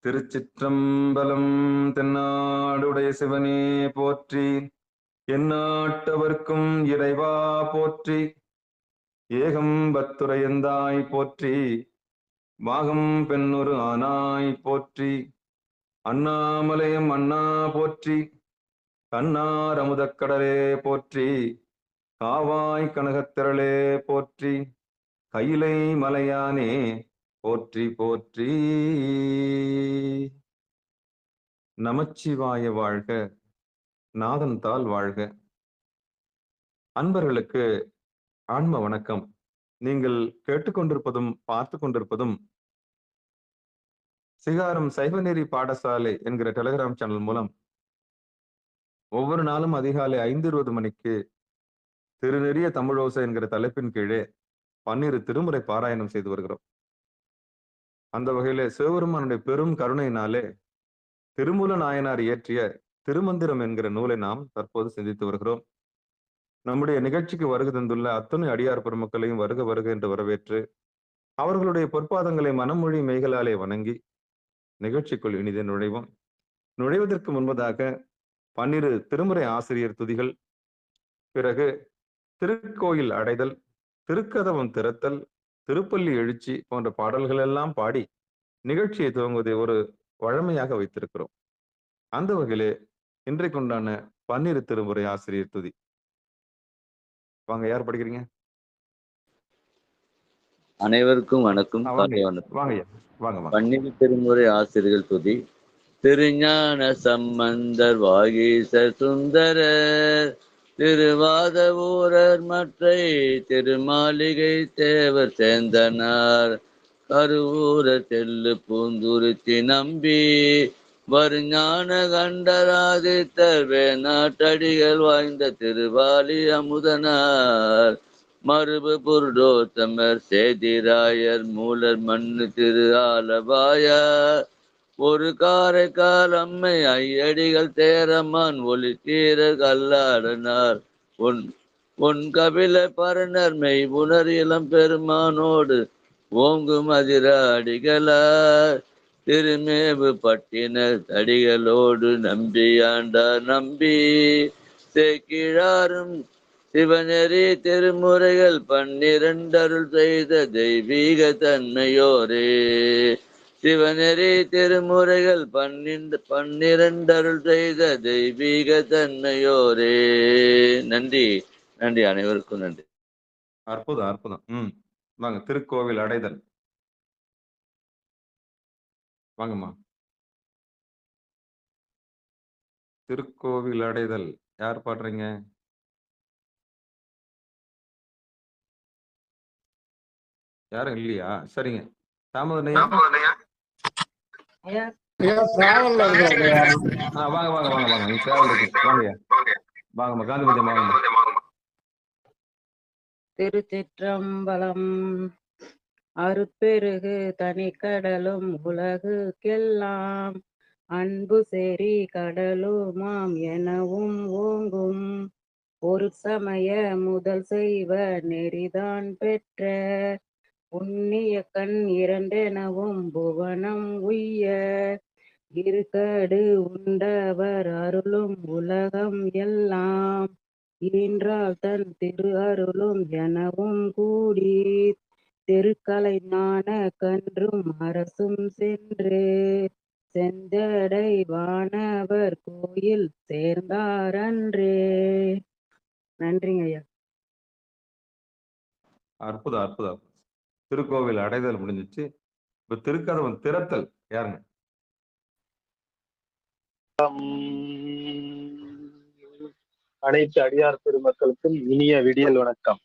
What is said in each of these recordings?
திருச்சிற்றம்பலம். தென்னாடுடைய சிவனே போற்றி, எந்நாட்டவர்க்கும் இறைவா போற்றி, ஏகம்பத்துரையந்தாய் போற்றி, பாகம் பெண்ணொரு ஆனாய் போற்றி, அண்ணாமலையம் அண்ணா போற்றி, கண்ணார் அமுதக்கடலே போற்றி, காவாய் கனகத்திரளே போற்றி, கையிலை மலையானே போற்றி போற்றி. நமச்சிவாய வாழ்க, நாதன் தாள் வாழ்க. அன்பர்களுக்கு ஆன்ம வணக்கம். நீங்கள் கேட்டுக்கொண்டிருப்பதும் பார்த்து கொண்டிருப்பதும் சிகாரம் சைவநெறி பாடசாலை என்கிற டெலிகிராம் சேனல் மூலம் ஒவ்வொரு நாளும் அதிகாலை 5:20 மணிக்கு திருநெறிய தமிழோசை என்கிற தலைப்பின் கீழே 12 திருமுறை பாராயணம் செய்து வருகிறோம். அந்த வகையிலே சிவபெருமானுடைய பெரும் கருணையினாலே திருமூல நாயனார் இயற்றிய திருமந்திரம் என்கிற நூலை நாம் தற்போது சிந்தித்து வருகிறோம். நம்முடைய நிகழ்ச்சிக்கு வருகை தந்துள்ள அத்தனை அடியார் பெருமக்களையும் வருக வருக என்று வரவேற்று அவர்களுடைய பொற்பாதங்களை மனமொழி மெய்களாலே வணங்கி நிகழ்ச்சிக்குள் இனிதே நுழைவோம். நுழைவதற்கு முன்பதாக 12 திருமுறை ஆசிரியர் துதிகள், பிறகு திருக்கோயில் அடைதல், திருக்கதவம் திறத்தல், திருப்பள்ளி எழுச்சி போன்ற பாடல்கள் எல்லாம் பாடி நிகழ்ச்சியை துவங்குவதை ஒரு வழமையாக வைத்திருக்கிறோம். அந்த வகையிலே இன்றைக்குண்டான 12 திருமுறை ஆசிரியர் துதி. வாங்க, யார் படிக்கிறீங்க? அனைவருக்கும் வணக்கம். வாங்க. 12 திருமுறை ஆசிரியர்கள் துதி. திருஞான சம்பந்தர், வாகீசர் சுந்தரர், திருவாத ஊரர், மற்றை திருமாளிகை தேவர் சேந்தனார், கருவூர செல்லு பூந்துருத்தி நம்பி, வருஞான கண்டராதித்தர், வேணாட்டடிகள் வாய்ந்த திருவாலி அமுதனார், மறுபு புருடோத்தமர், சேதிராயர், மூலர் மண்ணு திரு ஆலவாயார், ஒரு காரைக்கால் அம்மை ஐயடிகள் தேரமான், ஒளி தீரர் கல்லாடனார், ஒன் கபில பரணர் மெய் புனர் இளம் பெருமானோடு ஓங்கும் அதிர அடிகளார், திருமேவு பட்டினர் அடிகளோடு நம்பியாண்டார் நம்பி, சேக்கிழாரும் சிவநெறி திருமுறைகள் 12 அருள் செய்த தெய்வீக தன்மையோரே, சிவநெறி திருமுறைகள் 12 அருள் செய்த தெய்வீக தன்மையோரே. நன்றி, நன்றி, அனைவருக்கும் நன்றி. அற்புதம். வாங்க, திருக்கோவில் அடைதல். வாங்கம்மா. திருக்கோவில் அடைதல் யார் பாடுறீங்க? யாரும் இல்லையா? சரிங்க. தாமதனையா? வாங்கம்மா, காந்திமதியம் வாங்கம்மா. திருச்சிற்றம்பலம். அருட்பெருகு தனிக்கடலும் உலகுக்கெல்லாம் அன்பு சேரி கடலுமாம் எனவும் ஓங்கும், ஒரு சமய முதல் செய்வ நெறிதான் பெற்ற புண்ணிய கண் இரண்டெனவும் புவனம் உய்ய, இருக்கடு உண்டவர் அருளும் உலகம் எல்லாம் ஈன்றால் தன் திரு அருளும் எனவும் கூடி, திருக்கலை ஞான கன்றும் அரசும் சென்று செஞ்சடை வானவர் கோயில் சேர்ந்தாரன்றே. நன்றிங்க ஐயா. அற்புதம். திருக்கோவில் அடைதல் முடிஞ்சிச்சு. இப்ப திருக்கதவம் திறத்தல் யாருங்க? அனைத்து அடியார் பெருமக்களுக்கும் இனிய விடியல் வணக்கம்.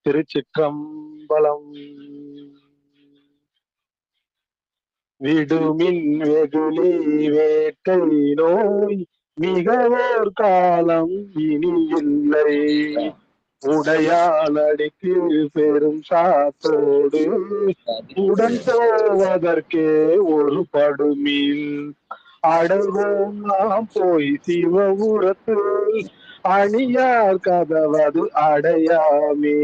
திருச்சிற்றம்பலம். விடுமின் வெகுளி வேட்டை நோய் மிகவோர் காலம் இனி இல்லை, உடையானடிக்கு பெரும் சாத்தோடு உடன் போவதற்கே ஒரு படுமில், அடைவோம் நாம் போய் சிவபுரத்து அணியார் கதவது அடையாமே,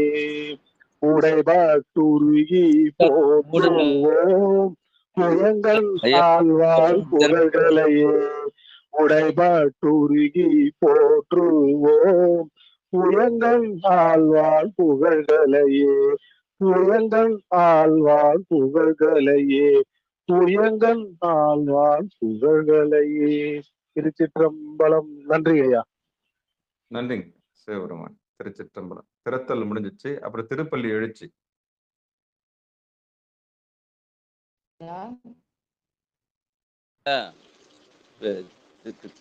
உடைபாட்டுருகி போற்றுவோம் புயங்கள் ஐயா ஆழ்வார் புகழ்களையே உடைபாட்டுருகி போற்றுவோம். புயங்கள் ஆழ்வார் புகழ்களையே புயங்கள் ஆழ்வார் புகழ்களையே புயங்கள் ஆழ்வார் புகழ்களையே. திருச்சிற்றம்பலம். நன்றி ஐயா. நன்றிங்க சிவபெருமான். திருச்சிற்றம்பலம். திறத்தல் முடிஞ்சிச்சு. அப்புறம் திருப்பள்ளி எழுச்சி.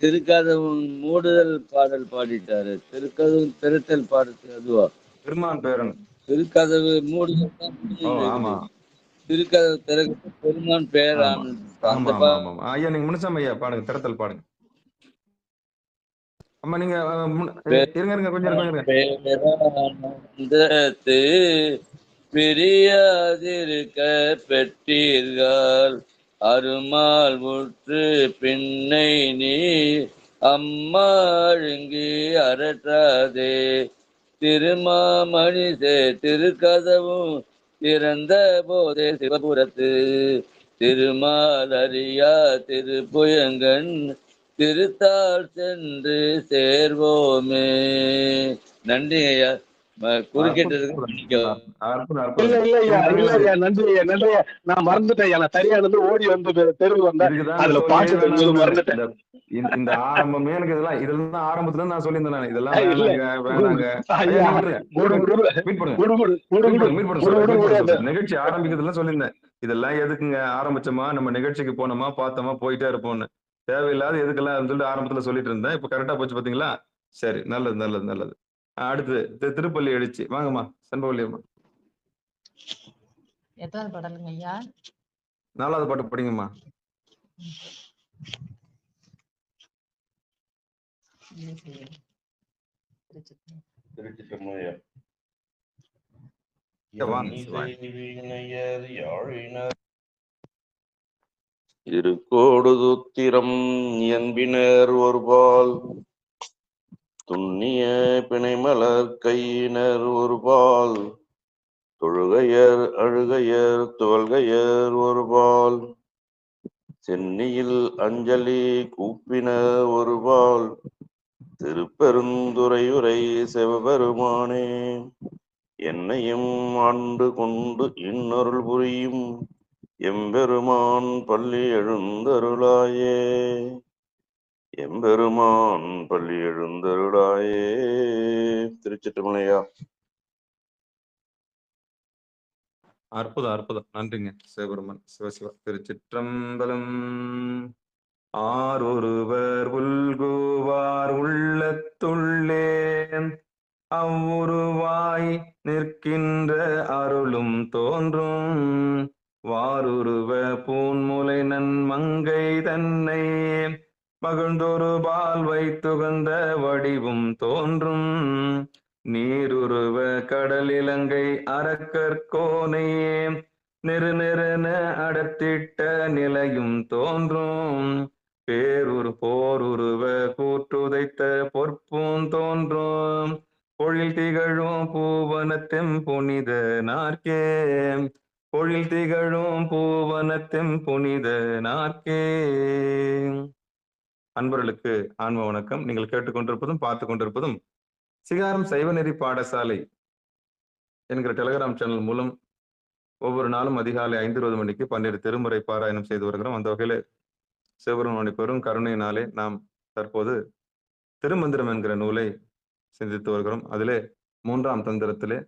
திருக்கதவு மூடுதல் பாடல் பாடிட்டாரு. திருக்கதவு திறத்தல் பாடுறது அதுவா? பெருமான் பேரன். திருக்கதவு மூடுதல் ஆமா. திருக்கதவு திறக்க பெருமான் பேரான். ஐயா நீங்க முனுசாமி ஐயா பாடுங்க, திறத்தல் பாடுங்க. அம்மா நீங்க இருங்க கொஞ்சம் பிரியாதிருக்க பெற்றீர்கள் அருமால் உற்று பின்னை நீ அம்மா அழுங்கி அரற்றாதே. திருமாமணிசே திருக்கதவும் திறந்த போதே சிவபுரத்து திருமாலரியா திருப்புயங்கன் திருத்தாள் சென்று சேர்வோமே. நன்றி ஐயா. குறுக்கிட்டு நன்றி ஐயா. நான் மறந்துட்டேன். நான் சரியானது ஓடி வந்து தெருவில் வந்தேன். அதுல பாட்டு மறந்துட்டேன். இந்த ஆரம்பமே எனக்கு இதெல்லாம் ஆரம்பத்துல நான் சொல்லியிருந்தேன். இதெல்லாம் நிகழ்ச்சி ஆரம்பிக்கிறதுல சொல்லியிருந்தேன். இதெல்லாம் எதுக்குங்க ஆரம்பிச்சோமா, நம்ம நிகழ்ச்சிக்கு போனோமா, பார்த்தோமா, போயிட்டே இருப்போம்னு. தேவையில்லாத எதுக்கெல்லாம் சொல்லிட்டு ஆரம்பத்துல சொல்லிட்டு இருந்தேன். இப்ப கரெக்டா போச்சு பாத்தீங்களா? சரி, நல்லது நல்லது நல்லது. அடுத்து திருப்பள்ளி எழுச்சி. வாங்கம்மா செண்பவல்லி அம்மா. எத்தனை பாடலுங்க ஐயா? 4வது பாட்டு படிங்கம்மா. இருக்கோடு துத்திரம் என்பினர் ஒருபால் துண்ணிய பிணைமலர் கையினர் ஒருபால் தொழுகையர் அழுகையர் துவல்கையர் ஒருபால் சென்னியில் அஞ்சலி கூப்பினர் ஒருபால் திருப்பெருந்துறையுரை சிவபெருமானே என்னையும் ஆண்டு கொண்டு இன்னொருள் புரியும் எம்பெருமான் பள்ளி எழுந்தருளாயே. எம்பெருமான் பள்ளி எழுந்தருளாயே. திருச்சிற்றம்பலையா. அற்புதம். நன்றிங்க சிவபெருமான். சிவசிவா. திருச்சிற்றம்பலம். ஆரொருவர் உள்குவார் உள்ளத்துள்ளே அவ்வுருவாய் நிற்கின்ற அருளும் தோன்றும் வாருருவ பூன்முலை நன்மங்கை தன்னை மகிழ்ந்தொரு பால் வைத்துகந்த வடிவும் தோன்றும் நீருருவ கடலிலங்கை அரக்கற்கோனை நெருநெருன அடத்திட்ட நிலையும் தோன்றும் போருருவ கூற்றுதைத்த பொற்பூன் தோன்றும் பொழில் திகழும் பூவனத்தெம் புனித நாற்கே பொழில் திகழும் பூவனத்தெம் புனித நாற்கே. அன்பர்களுக்கு ஆன்ம வணக்கம். நீங்கள் கேட்டுக்கொண்டிருப்பதும் பார்த்து கொண்டிருப்பதும் சிகாரம் சைவநெறி பாடசாலை என்கிற டெலிகிராம் சேனல் மூலம் ஒவ்வொரு நாளும் அதிகாலை 5:20 மணிக்கு 12 திருமுறை பாராயணம் செய்து வருகிறோம். அந்த வகையில் சிவபெருமானை பெரும் கருணையினாலே நாம் தற்போது திருமந்திரம் என்கிற நூலை சிந்தித்து வருகிறோம். அதிலே 3ஆம் தந்திரத்திலே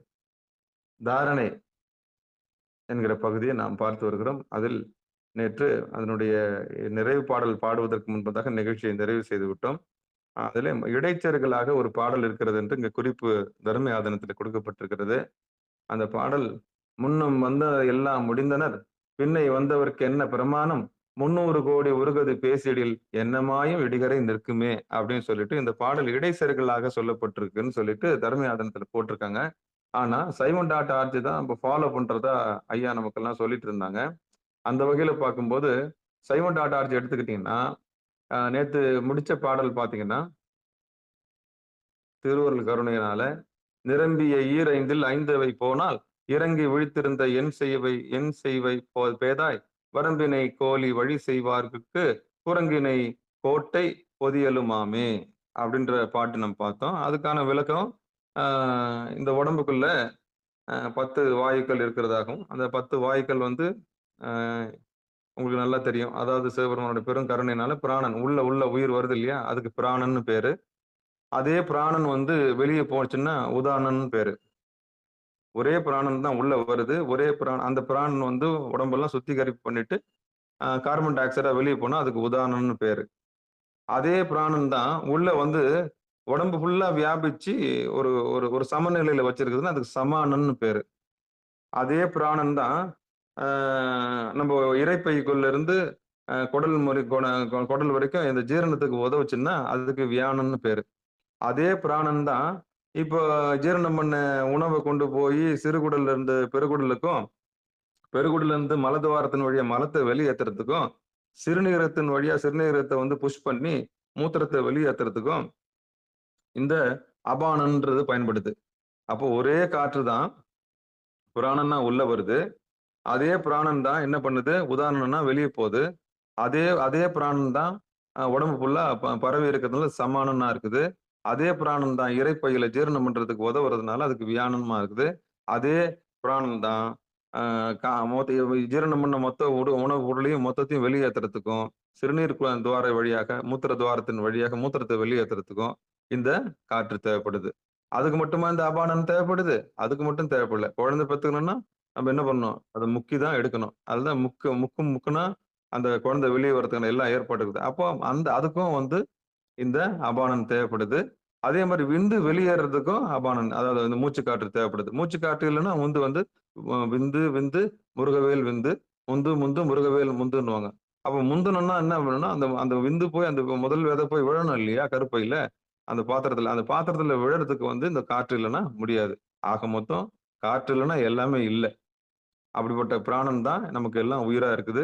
தாரணை என்கிற பகுதியை நாம் பார்த்து வருகிறோம். அதில் நேற்று அதனுடைய நிறைவு பாடல் பாடுவதற்கு முன்பதாக நிகழ்ச்சியை நிறைவு செய்து விட்டோம். அதிலே இடைச்செருகலாக ஒரு பாடல் இருக்கிறது என்று இங்கு குறிப்பு தர்ம ஆதனத்தில் கொடுக்கப்பட்டிருக்கிறது. அந்த பாடல் முன்னும் வந்த எல்லாம் முடிந்தனர் பின்னை வந்தவர்க்கு என்ன பிரமாணம் 300 கோடி உருகது பேசிடில் என்னமாயும் இடிகரை நிற்குமே அப்படின்னு சொல்லிட்டு இந்த பாடல் இடைச்செருகலாக சொல்லப்பட்டிருக்குன்னு சொல்லிட்டு தர்ம ஆதனத்துல போட்டிருக்காங்க. ஆனா சைவன்.org தான் இப்போ ஃபாலோ பண்றதா ஐயா நமக்கெல்லாம் சொல்லிட்டு இருந்தாங்க. அந்த வகையில பார்க்கும்போது சைவன்.org எடுத்துக்கிட்டீங்கன்னா நேத்து முடிச்ச பாடல் பாத்தீங்கன்னா திருவருள் கருணையினால நிரம்பிய ஈரைந்தில் 5 போனால் இறங்கி விழித்திருந்த என் செய்வை பேதாய் வரம்பினை கோலி வழி செய்வார்க்கு குரங்கினை கோட்டை பொதியலுமாமே அப்படின்ற பாட்டு நம்ம பார்த்தோம். அதுக்கான விளக்கம் இந்த உடம்புக்குள்ள 10 வாயுக்கள் இருக்கிறதாகவும், அந்த 10 வாயுக்கள் வந்து உங்களுக்கு நல்லா தெரியும். அதாவது சிவபெருமானுடைய பெரும் கருணையினால பிராணன் உள்ள உயிர் வருது இல்லையா? அதுக்கு பிராணன்னு பேரு. அதே பிராணன் வந்து வெளிய போச்சுன்னா உதானன்னு பேரு. ஒரே பிராணன் தான் உள்ள வருது. ஒரே அந்த பிராணன் வந்து உடம்பெல்லாம் சுத்திகரிப்பு பண்ணிட்டு கார்பன் டை ஆக்சைடா வெளிய போனா அதுக்கு உதானன்னு பேரு. அதே பிராணன் தான் உள்ள வந்து உடம்பு ஃபுல்லா வியாபிச்சு ஒரு ஒரு ஒரு சமநிலையில வச்சிருக்குதுன்னா அதுக்கு சமானன்னு பேரு. அதே பிராணன் தான் நம்ம இரைப்பைக்குள்ள இருந்து குடல் வரைக்கும் இந்த ஜீரணத்துக்கு உதவுச்சுன்னா அதுக்கு வியானன்னு பேரு. அதே பிராணன் தான் இப்போ ஜீரணம் பண்ண உணவை கொண்டு போய் சிறுகுடல்ல இருந்து பெருகுடலுக்கும், பெருகுடல்ல இருந்து மலதுவாரத்தின் வழியா மலத்தை வெளியேற்றுறதுக்கும், சிறுநீரகத்தின் வழியா சிறுநீரகத்தை வந்து புஷ் பண்ணி மூத்திரத்தை வெளியேற்றுறதுக்கும் இந்த அபானன்றது பயன்படுது. அப்போ ஒரே காற்று தான் பிராணன்னா உள்ள வருது. அதே பிராணன் தான் என்ன பண்ணுது? உதாரணம்னா வெளியே போகுது. அதே பிராணன் தான் உடம்பு ஃபுல்லா பரவி இருக்கிறதுனால சமானனா இருக்குது. அதே பிராணன் தான் இரைப்பையில ஜீரணம் பண்றதுக்கு உதவுறதுனால அதுக்கு வியானமா இருக்குது. அதே பிராணன் தான் ஜீரணம் பண்ண மொத்த உணவு பொருளையும் மொத்தத்தையும் வெளியேற்றுறதுக்கும், சிறுநீர் துவார வழியாக மூத்திர துவாரத்தின் வழியாக மூத்திரத்தை வெளியேற்றுறதுக்கும் இந்த காற்று தேவைப்படுது. அதுக்கு மட்டுமா இந்த அபானன் தேவைப்படுது? அதுக்கு மட்டும் தேவைப்படல. குழந்தை பெத்துக்கணும்னா நம்ம என்ன பண்ணணும்? அதை முக்கி தான் எடுக்கணும். அதுதான் முக்குனா அந்த குழந்தை வெளியே வரதுக்கான எல்லா ஏற்பாடு இருக்குது. அப்போ அதுக்கும் வந்து இந்த அபானன் தேவைப்படுது. அதே மாதிரி விந்து வெளியேறதுக்கும் அபானன், அதாவது இந்த மூச்சு காற்று தேவைப்படுது. மூச்சு காற்று இல்லைன்னா வந்து விந்து விந்து முருகவேல் விந்து, முந்து முந்து முருகவேல் முந்துன்னுவாங்க. அப்ப முந்தணும்னா என்ன பண்ணணும்னா அந்த அந்த விந்து போய் அந்த முதல் விதை போய் விழணும் இல்லையா கருப்பையில, அந்த பாத்திரத்துல விழறதுக்கு வந்து இந்த காற்று இல்லைன்னா முடியாது. ஆக மொத்தம் காற்று இல்லைன்னா எல்லாமே இல்லை. அப்படிப்பட்ட பிராணன் தான் நமக்கு எல்லாம் உயிரா இருக்குது.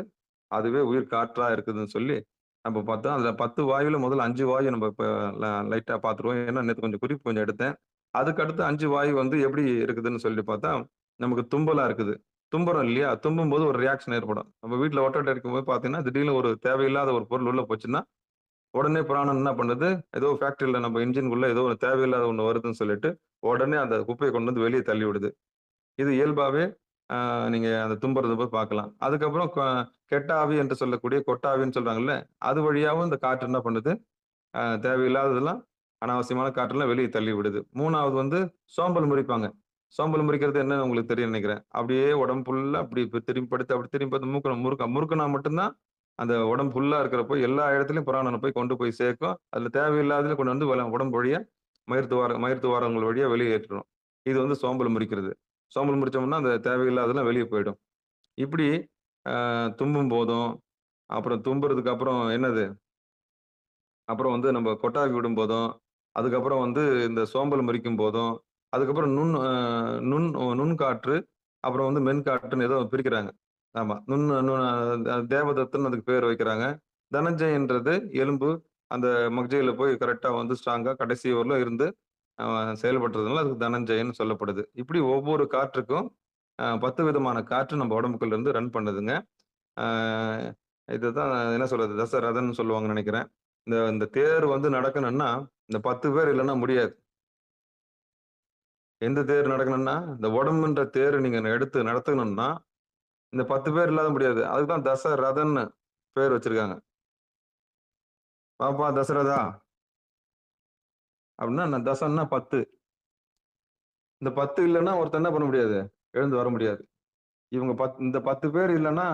அதுவே உயிர் காற்றா இருக்குதுன்னு சொல்லி நம்ம பார்த்தோம். அதுல 10 வாயுல முதல்ல 5 வாயு நம்ம இப்ப லைட்டா பார்த்துருவோம். ஏன்னா நேத்து குறிப்பு கொஞ்சம் எடுத்தேன். அதுக்கு அடுத்து 5 வாயு வந்து எப்படி இருக்குதுன்னு சொல்லி பார்த்தா, நமக்கு தும்பலா இருக்குது. தும்புறோம் இல்லையா? தும்பும்போது ஒரு ரியாக்ஷன் ஏற்படும். நம்ம வீட்டுல ஒட்டடை இருக்கும்போது பார்த்தீங்கன்னா, திடீர்னு ஒரு தேவையில்லாத ஒரு பொருள் உள்ள போச்சுன்னா, உடனே பிராணன் என்ன பண்ணுது? ஏதோ ஃபேக்டரியில நம்ம இன்ஜின்குள்ள ஏதோ ஒரு தேவையில்லாத ஒண்ணு வருதுன்னு சொல்லிட்டு, உடனே அந்த குப்பையை கொண்டு வந்து வெளியே தள்ளி விடுது. இது இயல்பாவே நீங்க அந்த தும்புறத போய் பார்க்கலாம். அதுக்கப்புறம் கெட்ட ஆவி என்று சொல்லக்கூடிய கொட்டாவின்னு சொல்றாங்கல்ல, அது வழியாவும் இந்த காற்று என்ன பண்ணுது? தேவையில்லாததெல்லாம் அனாவசியமான காற்றெல்லாம் வெளியே தள்ளி விடுது. 3வது வந்து சோம்பல் முறிப்பாங்க. சோம்பல் முறிக்கிறது என்னன்னு உங்களுக்கு தெரியும் நினைக்கிறேன். அப்படியே உடம்பு ஃபுல்லா அப்படி திரும்பி படுத்து அப்படி திரும்பி படுத்து முறுக்குனா மட்டும்தான் அந்த உடம்பு ஃபுல்லா இருக்கிறப்போ எல்லா இடத்துலயும் பிராணனை போய் கொண்டு போய் சேர்க்கும். அதுல தேவையில்லாததுல கொண்டு வந்து உடம்பு வழியா மயிர் துவாரங்கள் வழியா வெளியேற்றணும். இது வந்து சோம்பல் முறிக்கிறது. சோம்பல் முடிச்சோம்னா அந்த தேவையில்லாதெல்லாம் வெளியே போயிடும். இப்படி தும்பும் போதும், அப்புறம் தும்புறதுக்கு அப்புறம் என்னது? அப்புறம் வந்து நம்ம கொட்டாவி விடும் போதும், அதுக்கப்புறம் வந்து இந்த சோம்பல் முறிக்கும் போதும், அதுக்கப்புறம் நுண்காற்று, அப்புறம் வந்து மென்காற்றுன்னு ஏதோ பிரிக்கிறாங்க. ஆமா. தேவதத்தன்னு அதுக்கு பேர் வைக்கிறாங்க. தனஞ்சயன்றது எலும்பு, அந்த மக்ஜையில போய் கரெக்ட்டா வந்து ஸ்ட்ராங்கா கடைசி வரலும் இருந்து செயல்படுறதுனால அதுக்கு தனஞ்சயன்னு சொல்லப்படுது. இப்படி ஒவ்வொரு காற்றுக்கும் 10 விதமான காற்று நம்ம உடம்புக்குள்ள இருந்து ரன் பண்ணுதுங்க. ஆ இதுதான் என்ன சொல்றது? தசரதன்னு சொல்லுவாங்கன்னு நினைக்கிறேன். இந்த தேர் வந்து நடக்கணும்னா, இந்த 10 பேர் இல்லன்னா முடியாது. எந்த தேர் நடக்கணும்னா, இந்த உடம்புன்ற தேர் நீங்க எடுத்து நடத்தணும்னா, இந்த 10 பேர் இல்லாத முடியாது. அதுக்கு தான் தசரதன்னு பேர் வச்சிருக்காங்க. "பாப்பா தசரதா" அப்படின்னா தசம்னா 10. இந்த 10 இல்லன்னா ஒருத்தன் என்ன பண்ண முடியாது? எழுந்து வர முடியாது. இவங்க இந்த 10 பேர் இல்லன்னா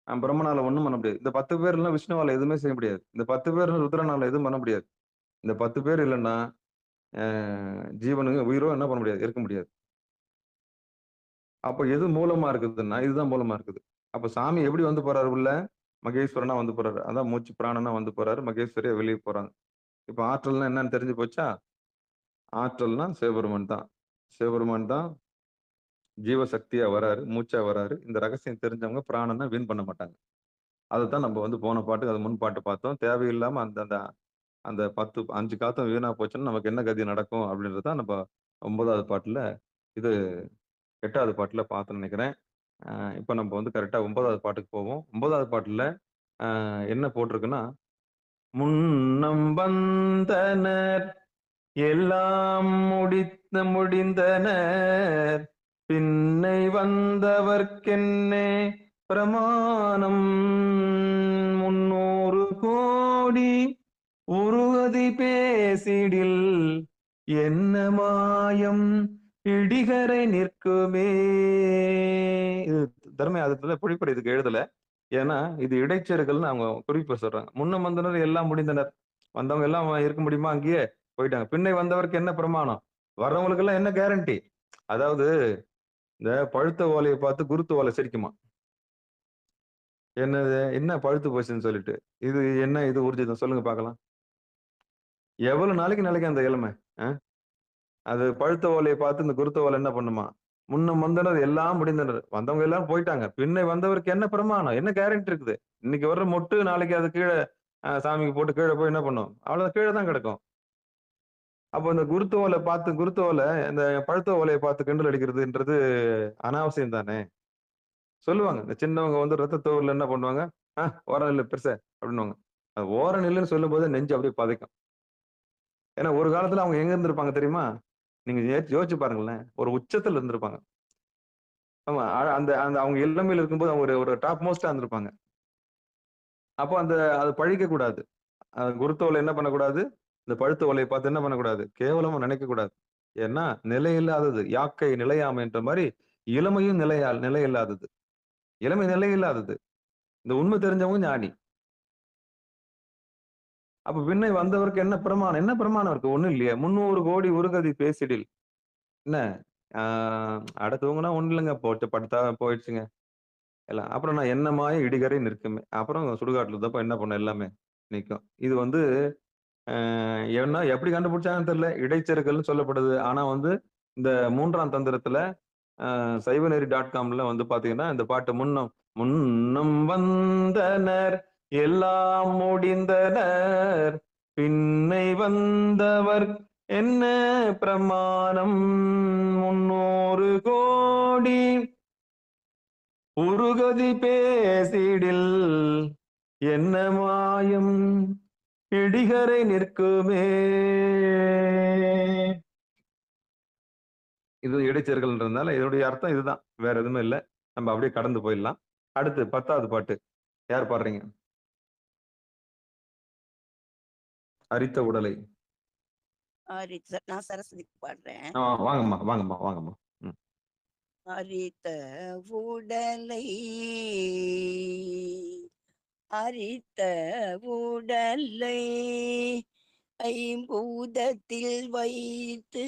பிரம்மனால ஒண்ணும் பண்ண முடியாது. இந்த 10 பேர் இல்லன்னா விஷ்ணுவால எதுவுமே செய்ய முடியாது. இந்த 10 பேர் ருத்ரனால எதுவும் பண்ண முடியாது. இந்த 10 பேர் இல்லன்னா ஜீவனுங்க உயிரோ என்ன பண்ண முடியாது? இருக்க முடியாது. அப்ப எது மூலமா இருக்குதுன்னா, இதுதான் மூலமா இருக்குது. அப்ப சாமி எப்படி வந்து போறாரு உள்ள? மகேஸ்வரனா வந்து போறாரு. அதான் மூச்சு பிராணனா வந்து போறாரு. மகேஸ்வரியா வெளிய போறாங்க. இப்ப ஆற்றல்னா என்னன்னு தெரிஞ்சு போச்சா? ஆற்றல்னா சிவபெருமான் தான். சிவபெருமான் தான் ஜீவசக்தியா வராரு, மூச்சா வராரு. இந்த ரகசியம் தெரிஞ்சவங்க பிராணன வீண் பண்ண மாட்டாங்க. அதத்தான் நம்ம வந்து போன பாட்டுக்கு அது முன் பாட்டு பார்த்தோம். தேவையில்லாம அந்த அந்த அந்த 5 காத்தும் வீணா போச்சுன்னா நமக்கு என்ன கதி நடக்கும் அப்படின்றத நம்ம 9வது பாட்டுல இது 8வது பாட்டுல பார்த்தோம்னு நினைக்கிறேன். இப்ப நம்ம வந்து கரெக்டா 9வது பாட்டுக்கு போவோம். 9வது பாட்டுல என்ன போட்டிருக்குன்னா, முன்னம் வந்தனர் எல்லாம் முடிந்தனர் பின்னை வந்தவர்க்கென்னே பிரமாணம் 300 கோடி உருவதி பேசிடில் என்ன மாயம் இடிகரை நிற்குமே. இது தர்மயாதத்துல பொழிப்புரை இதுக்கு எழுதல. ஏன்னா இது இடைச்செருகல்னு அவங்க குறிப்பு சொல்றாங்க. முன்னம் வந்தனர் எல்லாம் முடிந்தனர். வந்தவங்க எல்லாம் இருக்க முடியுமா அங்கேயே போயிட்டாங்க. பின்னை வந்தவருக்கு என்ன பிரமாணம்? வர்றவங்களுக்கு எல்லாம் என்ன கேரண்டி? அதாவது இந்த பழுத்த ஓலையை பார்த்து குருத்து ஓலை சிரிக்குமா? என்னது என்ன பழுத்து போச்சுன்னு சொல்லிட்டு இது என்ன இது ஊர்ஜிதம் சொல்லுங்க பார்க்கலாம். எவ்வளவு நாளைக்கு நிலைக்கும் அந்த இளமை? அது பழுத்த ஓலையை பார்த்து இந்த குருத்த ஓலை என்ன பண்ணுமா? முன்னம் வந்தனர் எல்லாம் முடிந்தனர். வந்தவங்க எல்லாம் போயிட்டாங்க. பின்னை வந்தவருக்கு என்ன பிரமாணம்? என்ன கேரண்டி இருக்குது? இன்னைக்கு வர்ற மொட்டு நாளைக்கு அது கீழே சாமிக்கு போட்டு கீழே போய் என்ன பண்ணும்? அவ்வளவு கீழே தான் கிடக்கும். அப்போ இந்த குருத்த ஓலை இந்த பழுத்த ஓலையை பார்த்து கிண்டல் அடிக்கிறதுன்றது அனாவசியம் தானே. சொல்லுவாங்க இந்த சின்னவங்க வந்து ரத்த தோர்ல என்ன பண்ணுவாங்க? ஓரம் இல்லை பெருச அப்படின்னுவாங்க. அது ஓரம் நில்லுன்னு சொல்லும் போது நெஞ்சு அப்படியே பதைக்கும். ஏன்னா ஒரு காலத்துல அவங்க எங்க இருந்திருப்பாங்க தெரியுமா? நீங்க யோசிச்சு பாருங்களேன். ஒரு உச்சத்துல இருந்திருப்பாங்க. ஆமா அந்த அந்த அவங்க இளமையில இருக்கும்போது அவங்க ஒரு டாப் மோஸ்டா இருந்திருப்பாங்க. அப்போ அது பழிக்க கூடாது. குருத்த ஓலை என்ன பண்ணக்கூடாது? இந்த பழுத்த ஓலையை பார்த்து என்ன பண்ணக்கூடாது? கேவலமா நினைக்க கூடாது. ஏன்னா நிலை இல்லாதது யாக்கை நிலையாமை என்ற மாதிரி இளமையும் நிலை இல்லாதது. இளமை நிலை இல்லாதது. இந்த உண்மை தெரிஞ்சவங்க ஞானி. அப்ப பின்னை வந்தவருக்கு என்ன பிரமாணம்? என்ன பிரமாணம் இருக்கு? ஒண்ணும் இல்லையே. 300 கோடி உருகதி பேசிடில் என்ன அடுத்தவங்கன்னா ஒண்ணு இல்லைங்க போட்டு படுத்தா போயிடுச்சுங்க எல்லாம். அப்புறம் நான் என்னமாய இடிகரை நிற்குமே. அப்புறம் சுடுகாட்டுல இருந்தப்ப என்ன பண்ண எல்லாமே நிற்கும். இது வந்து என்ன எப்படி கண்டுபிடிச்சாங்கன்னு தெரியல. இடைச்செருகல்னு சொல்லப்படுது. ஆனா வந்து இந்த 3ஆம் தந்திரத்துல சைவநெறி.comல வந்து பாத்தீங்கன்னா இந்த பாட்டு முன்னம் வந்தனர் எல்லாம் முடிந்தனர் பின்னை வந்தவர் என்ன பிரமாணம் 300 கோடி உருகதி பேசிடில் என்ன மாயம் இடிகரை நிற்குமே. இது இடைச்செருகல்ன்றதுனால இதனுடைய அர்த்தம் இதுதான். வேற எதுவுமே இல்லை. நம்ம அப்படியே கடந்து போயிடலாம். அடுத்து 10வது பாட்டு யார் பாடுறீங்க? அரித்த உடலை. நான் சரஸ்வதி பாடுறேன். வாங்கம்மா. அரித்த உடலை ஐம்பூதத்தில் வைத்து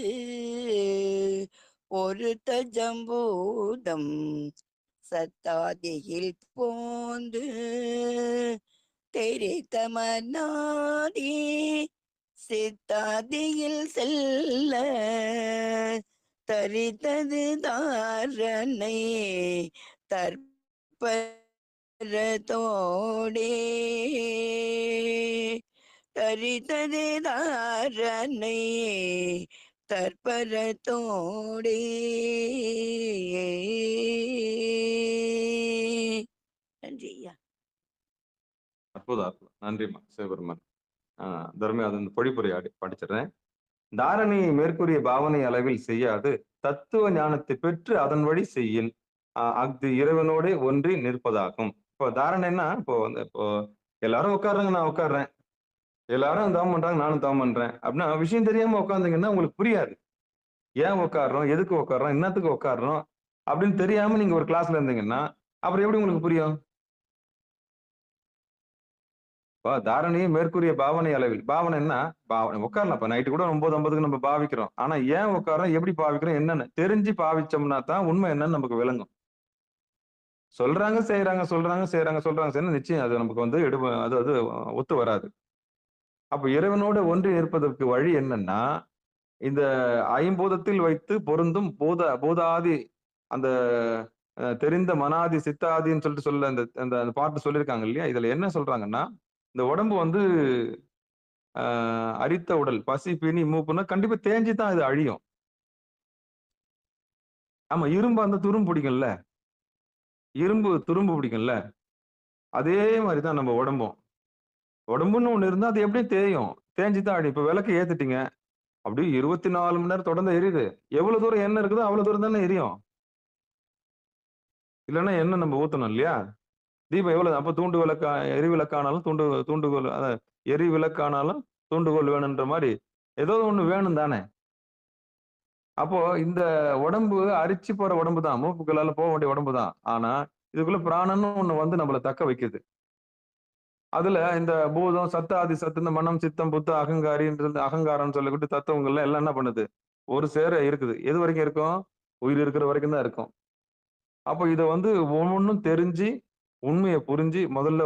ஒரு தஜம்பூதம் சத்தாதியில் போந்து தெரித்த மன்னாதி சித்தாதியில் செல்ல தரித்தது தாரணை தற்பரத்தோடே தரித்தது தாரணை தற்பரத்தோடே. நன்றி ஐயா. அற்புதம். நன்றிம்மா சிவபெருமான். தர்ம பொழிப்புரை படிச்சிடுறேன். தாரணையை மேற்கூறிய பாவனை அளவில் செய்யாது தத்துவ ஞானத்தை பெற்று அதன் வழி செய்யில் அஃது இறைவனோட ஒன்றி நிற்பதாகும். இப்போ தாரணைன்னா இப்போ எல்லாரும் உட்காடுறாங்க, நான் உட்காடுறேன், எல்லாரும் தவம் பண்றாங்க, நானும் தவம் பண்றேன் அப்படின்னா விஷயம் தெரியாம உட்காந்துங்கன்னா உங்களுக்கு புரியாது. ஏன் உட்காடுறோம், எதுக்கு உட்காடுறோம், என்னத்துக்கு உட்காடுறோம் அப்படின்னு தெரியாம நீங்க ஒரு கிளாஸ்ல இருந்தீங்கன்னா அப்புறம் எப்படி உங்களுக்கு புரியும்? தாரணையை மேற்கூறிய பாவனை அளவில். பாவனைன்னா உட்காரலாம். இப்ப நைட்டு கூட 9:50 நம்ம பாவிக்கிறோம். ஆனா ஏன் உட்காரோம், எப்படி பாவிக்கிறோம், என்னன்னு தெரிஞ்சு பாவிச்சோம்னா தான் உண்மை என்னன்னு நமக்கு விளங்கும். சொல்றாங்க செய்யறாங்க நிச்சயம் அது நமக்கு வந்து அது ஒத்து வராது. அப்ப இறைவனோட ஒன்றி இருப்பதற்கு வழி என்னன்னா இந்த ஐம்பூதத்தில் வைத்து பொருந்தும் பூதாதி அந்த தெரிந்த மனாதி சித்தாதின்னு சொல்லிட்டு அந்த பாட்டு சொல்லியிருக்காங்க இல்லையா? இதுல என்ன சொல்றாங்கன்னா இந்த உடம்பு வந்து அரித்த உடல், பசி பிணி மூப்புன்னா கண்டிப்பா தேஞ்சுதான் இது அழியும். ஆமா, இரும்பு அந்த துரும் பிடிக்கும்ல, இரும்பு துரும்பு பிடிக்கும்ல, அதே மாதிரி தான் நம்ம உடம்பும். உடம்புன்னு ஒண்ணு இருந்தா அது எப்படியும் தேயும். தேஞ்சு தான் அடி இப்ப விளக்கு ஏத்துட்டீங்க. அப்படியே 24 மணி நேரம் தொடர்ந்து எரியுது. எவ்வளவு தூரம் எண்ணெய் இருக்குதோ அவ்வளவு தூரம் தானே எரியும். இல்லன்னா எண்ணெய் நம்ம ஊத்தணும் இல்லையா? தீபம் எவ்வளவு அப்ப தூண்டு விளக்கா எரி விளக்கானாலும் தூண்டுகோல் எரி விளக்கானாலும் தூண்டுகோல் வேணுன்ற மாரி ஏதோ ஒண்ணு வேணும் தானே. அப்போ இந்த உடம்பு அரிச்சு போற உடம்பு தான். மூக்குகளால போக வேண்டிய உடம்பு தான். ஆனா இதுக்குள்ள பிராணன்னு ஒண்ணு வந்து நம்மள தக்க வைக்குது. அதுல இந்த பூதம், சத்து, ஆதி சத்து, இந்த மனம், சித்தம், புத்தம், அகங்காரின்றது அகங்காரம்னு சொல்லக்கூடிய தத்துவங்கள்ல எல்லாம் என்ன பண்ணுது? ஒரு சேர இருக்குது. எது வரைக்கும் இருக்கும்? உயிர் இருக்கிற வரைக்கும் தான் இருக்கும். அப்போ இத வந்து ஒவ்வொன்னும் தெரிஞ்சு, உண்மைய புரிஞ்சு, முதல்ல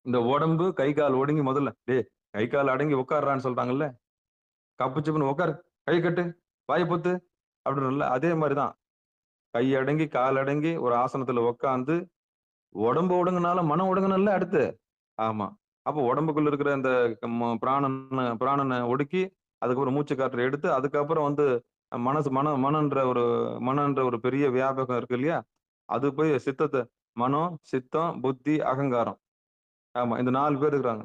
இந்த உடம்பு கை கால் ஒடுங்கி முதல்ல, "டேய் கை கால் அடங்கி உட்கார்றான்னு" சொல்றாங்கல்ல. கப்பு சிப்புன்னு உட்காரு, கை கட்டு, வாய பொத்து அப்படின்றோம்ல. அதே மாரிதான். கை அடங்கி, கால் அடங்கி ஒரு ஆசனத்துல உட்கார்ந்து, உடம்பு ஒடுங்குனாலும் மனம் ஒடுங்கணும்ல அடுத்து. ஆமா. அப்போ உடம்புக்குள்ள இருக்கிற அந்த பிராணன ஒடுக்கி, அதுக்கப்புறம் மூச்சு காற்ற எடுத்து, அதுக்கப்புறம் வந்து மனசு மனன்ற ஒரு பெரிய வியாபகம் இருக்கு இல்லையா? அது போய் மனம், சித்தம், புத்தி, அகங்காரம். ஆமா. இந்த 4 பேர் இருக்கிறாங்க.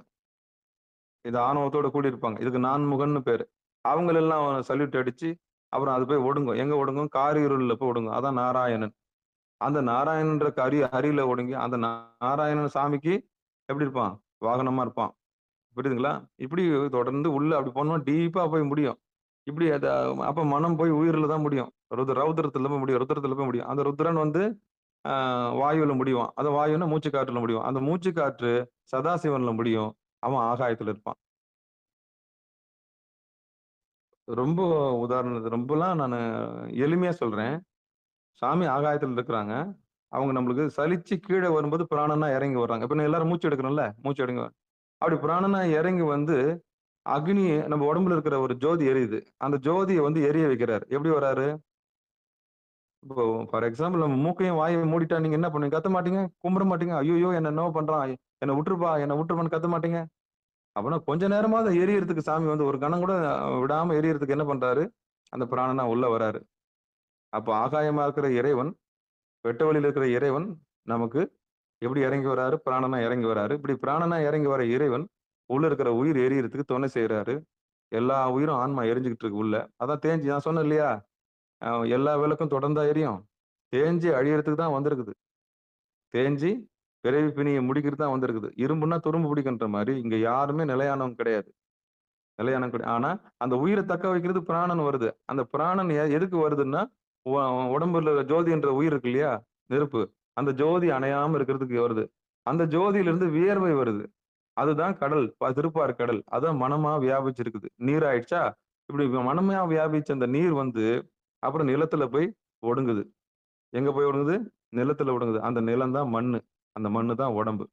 இது ஆணவத்தோட கூடியிருப்பாங்க. இதுக்கு நான்முகன்னு பேரு. அவங்களெல்லாம் சல்யூட் அடிச்சு, அப்புறம் அது போய் ஒடுங்கும். எங்க ஒடுங்கும்? காரிருள்ல போய் ஒடுங்கும். அதான் நாராயணன். அந்த நாராயணன்ற ஹரியில ஒடுங்கி, அந்த நாராயணன் சாமிக்கு எப்படி இருப்பான்? வாகனமா இருப்பான். புரியுதுங்களா? இப்படி தொடர்ந்து உள்ள அப்படி போனோம்னா டீப்பா போய் முடியும். இப்படி அப்ப மனம் போய் உயிர்ல தான் முடியும். ரௌத்திரத்துல போய் முடியும். ருத்ரத்துல போய் முடியும். அந்த ருத்ரன் வந்து வாயுல முடியும். அந்த வாயுன்னா மூச்சு காற்றுல முடியும். அந்த மூச்சு காற்று சதாசிவன்ல முடியும். அவன் ஆகாயத்துல இருப்பான். ரொம்ப ரொம்பலாம் நானு எளிமையா சொல்றேன். சாமி ஆகாயத்துல இருக்கிறாங்க. அவங்க நம்மளுக்கு சலிச்சு கீழ வரும்போது பிராணனா இறங்கி வர்றாங்க. இப்ப எல்லாரும் மூச்சு எடுக்கிறோம்ல, மூச்சு எடுங்க. அப்படி பிராணனா இறங்கி வந்து அக்னி நம்ம உடம்புல இருக்கிற ஒரு ஜோதி எரியுது. அந்த ஜோதிய வந்து எரிய வைக்கிறாரு. எப்படி வராரு? இப்போ ஃபார் எக்ஸாம்பிள் நம்ம மூக்கையும் வாயையும் மூடிட்டா நீங்க என்ன பண்ணுவீங்க? கத்த மாட்டீங்க? கும்பிட மாட்டீங்க? ஐய்யயோ! என்ன என்னவோ பண்றான். என்ன விட்டுருப்பா, என்ன விட்டுருப்பான்னு கத்த மாட்டீங்க? அப்பன்னா கொஞ்ச நேரமாவது எரியறதுக்கு சாமி வந்து ஒரு கணம் கூட விடாம எரியறதுக்கு என்ன பண்றாரு? அந்த பிராணனா உள்ள வராரு. அப்ப ஆகாயமா இருக்கிற இறைவன், வெட்ட வெளியில இருக்கிற இறைவன் நமக்கு எப்படி இறங்கி வராரு? பிராணனா இறங்கி வராரு. இப்படி பிராணனா இறங்கி வர இறைவன் உள்ள இருக்கிற உயிர் எரியறதுக்கு துணை செய்றாரு. எல்லா உயிரும் ஆன்மா எரிஞ்சுகிட்டு இருக்கு உள்ள. அதான் தேஞ்சு நான் சொன்னேன் இல்லையா? எல்லா விளக்கும் தொடர்ந்தா எரியும். தேஞ்சு அழியறதுக்கு தான் வந்திருக்குது. தேஞ்சு பிறவி பிணிய முடிக்கிறது தான் வந்திருக்குது. இரும்புன்னா துரும்பு பிடிக்குன்ற மாரி இங்க யாருமே நிலையானவங்க கிடையாது. ஆனா அந்த உயிரை தக்க வைக்கிறது பிராணன் வருது. அந்த பிராணன் எதுக்கு வருதுன்னா, உ உடம்புல ஜோதி என்ற உயிர் இருக்கு இல்லையா? நெருப்பு. அந்த ஜோதி அணையாம இருக்கிறதுக்கு வருது. அந்த ஜோதியிலிருந்து வியர்வை வருது. அதுதான் கடல். திருப்பார் கடல். அதான் மனமா வியாபிச்சிருக்குது. நீர் ஆயிடுச்சா? இப்படி மனமா வியாபிச்ச அந்த நீர் வந்து அப்புறம் நிலத்துல போய் ஒடுங்குது. எங்க போய் ஒடுங்குது? நிலத்துல ஒடுங்குது. அந்த நிலம் தான் மண்ணு. அந்த மண்ணு தான் உடம்பு.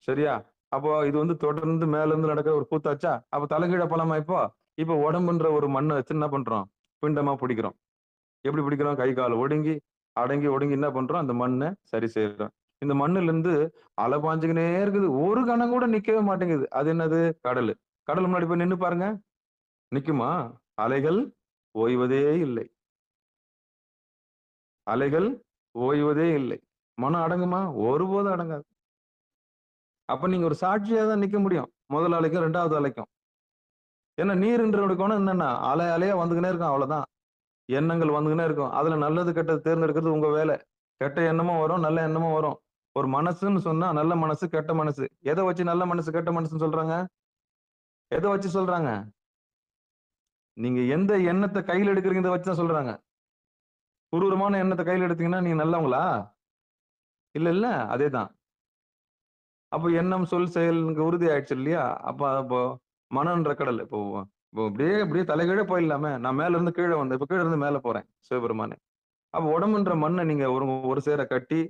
சரியா? அப்போ இது வந்து தொடர்ந்து மேல இருந்து நடக்கிற ஒரு கூத்தாச்சா? அப்ப தலைகீழா போலாமா இப்போ? இப்போ உடம்புன்ற ஒரு மண்ண வச்சு என்ன பண்றோம்? பிண்டமா பிடிக்கிறோம். எப்படி பிடிக்கிறோம்? கை, கால் ஒடுங்கி, அடங்கி, ஒடுங்கி என்ன பண்றோம்? அந்த மண்ண சரி செய்றோம். இந்த மண்ணுல இருந்து அலை பாஞ்சுக்கினே இருக்குது. ஒரு கணம் கூட நிக்கவே மாட்டேங்குது. அது என்னது? கடலு. கடல் முன்னாடி போய் நின்னு பாருங்க. நிக்குமா? அலைகள் ஓய்வதே இல்லை. அலைகள் ஓய்வதே இல்லை. மனம் அடங்குமா? ஒருபோதும் அடங்காது. அப்ப நீங்க ஒரு சாட்சியா தான் நிக்க முடியும். முதல் அலைக்கும், 2வது அலைக்கும். ஏன்னா நீர்ன்ற குணம் என்னன்னா, அலை அலையா வந்துகினே இருக்கும். அவ்வளவுதான். எண்ணங்கள் வந்துகினே இருக்கும். அதுல நல்லது, கெட்டது தேர்ந்தெடுக்கிறது உங்க வேலை. கெட்ட எண்ணமும் வரும், நல்ல எண்ணமும் வரும். ஒரு மனசுன்னு சொன்னா நல்ல மனசு, கெட்ட மனசு. எதை வச்சு நல்ல மனசு, கெட்ட மனசுன்னு சொல்றாங்க? எதை வச்சு சொல்றாங்க? நீங்க எந்த எண்ணத்தை கையில எடுக்கிறீங்க வச்சு தான் சொல்றாங்க. குரூரமான எண்ணத்தை கையில எடுத்தீங்கன்னா நீங்க நல்லவங்களா? இல்ல இல்ல. அதேதான். அப்ப எண்ணம், சொல், செயல் இங்க உறுதி ஆயிடுச்சு இல்லையா? அப்போ மனம்ன்ற கடல். இப்போ இப்போ அப்படியே தலைகீழ போயிடலாமே. நான் மேல இருந்து கீழ வந்தேன். இப்ப கீழ இருந்து மேல போறேன். சிவபெருமானே. அப்ப உடம்புன்ற மண்ணை நீங்க ஒரு சேர கட்டி,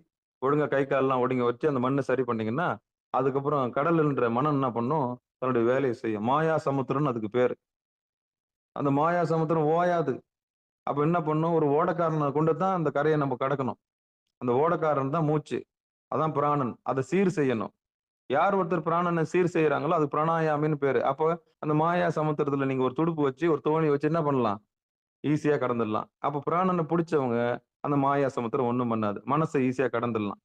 ஒழுங்கா கை கால்லாம் ஒடுங்க வச்சு அந்த மண்ணை சரி பண்ணீங்கன்னா, அதுக்கப்புறம் கடல்ன்ற மனம் என்ன பண்ணும்? தன்னுடைய வேலையை செய்யும். மாயா சமுத்திரம்னு அதுக்கு பேரு. அந்த மாயா சமுத்திரம் ஓயாது. அப்ப என்ன பண்ணும்? ஒரு ஓடக்காரனை கொண்டு தான் அந்த கரையை நம்ம கடக்கணும். அந்த ஓடக்காரன் தான் மூச்சு. அதான் பிராணன். அதை சீர் செய்யணும். யார் ஒருத்தர் பிராணனை சீர் செய்யறாங்களோ அது பிராணாயாமின்னு பேரு. அப்போ அந்த மாயா சமுத்திரத்துல நீங்க ஒரு துடுப்பு வச்சு, ஒரு தோணி வச்சு என்ன பண்ணலாம்? ஈஸியா கடந்துடலாம். அப்ப பிராணனை பிடிச்சவங்க அந்த மாயா சமுத்திரம் ஒண்ணும் பண்ணாது. மனசை ஈஸியா கடந்துடலாம்.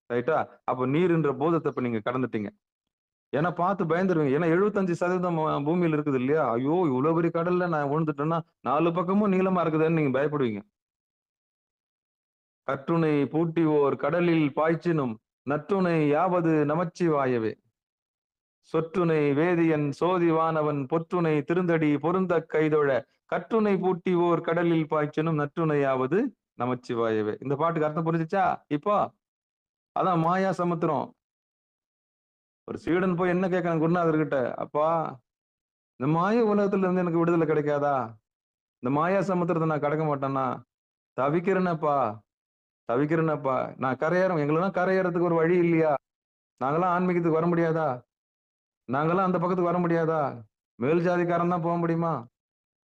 ரைட்டா? அப்ப நீர்ன்ற போதத்தை இப்ப நீங்க கடந்துட்டீங்க. ஏன்னா பார்த்து பயந்துருவீங்க. ஏன்னா 75% பூமியில இருக்குது இல்லையா? ஐயோ! இவ்வளவு பெரிய கடல்ல நான் விழுந்துட்டேன்னா 4 பக்கமும் நீளமா இருக்குதேன்னு நீங்க பயப்படுவீங்க. கற்றுணை பூட்டி ஓர் கடலில் பாய்ச்சினும் நற்றுணை யாவது நமச்சிவாயவே. சொற்றுணை வேதியன் சோதிவானவன் பொற்றுணை திருந்தடி பொருந்தக் கைதொழ கற்றுணை பூட்டி ஓர் கடலில் பாய்ச்சினும் நற்றுணையாவது நமச்சிவாயவே. இந்த பாட்டுக்கு அர்த்தம் புரிஞ்சுச்சா? இப்போ அதான் மாயா சமுத்திரம். ஒரு சீடன் போய் என்ன கேட்கறான் குருநாதர்கிட்ட, அப்பா இந்த மாய உலகத்துல இருந்து எனக்கு விடுதலை கிடைக்காதா? இந்த மாயா சமுத்திரத்தை நான் கடக்க மாட்டேன்னா? தவிக்கிறேனப்பா, தவிக்கிறேனப்பா. நான் கரையேறோம், எங்களெல்லாம் கரையேறதுக்கு ஒரு வழி இல்லையா? நாங்கெல்லாம் ஆன்மீகத்துக்கு வர முடியாதா? நாங்கெல்லாம் அந்த பக்கத்துக்கு வர முடியாதா? மேல் ஜாதிக்காரன் தான் போக முடியுமா?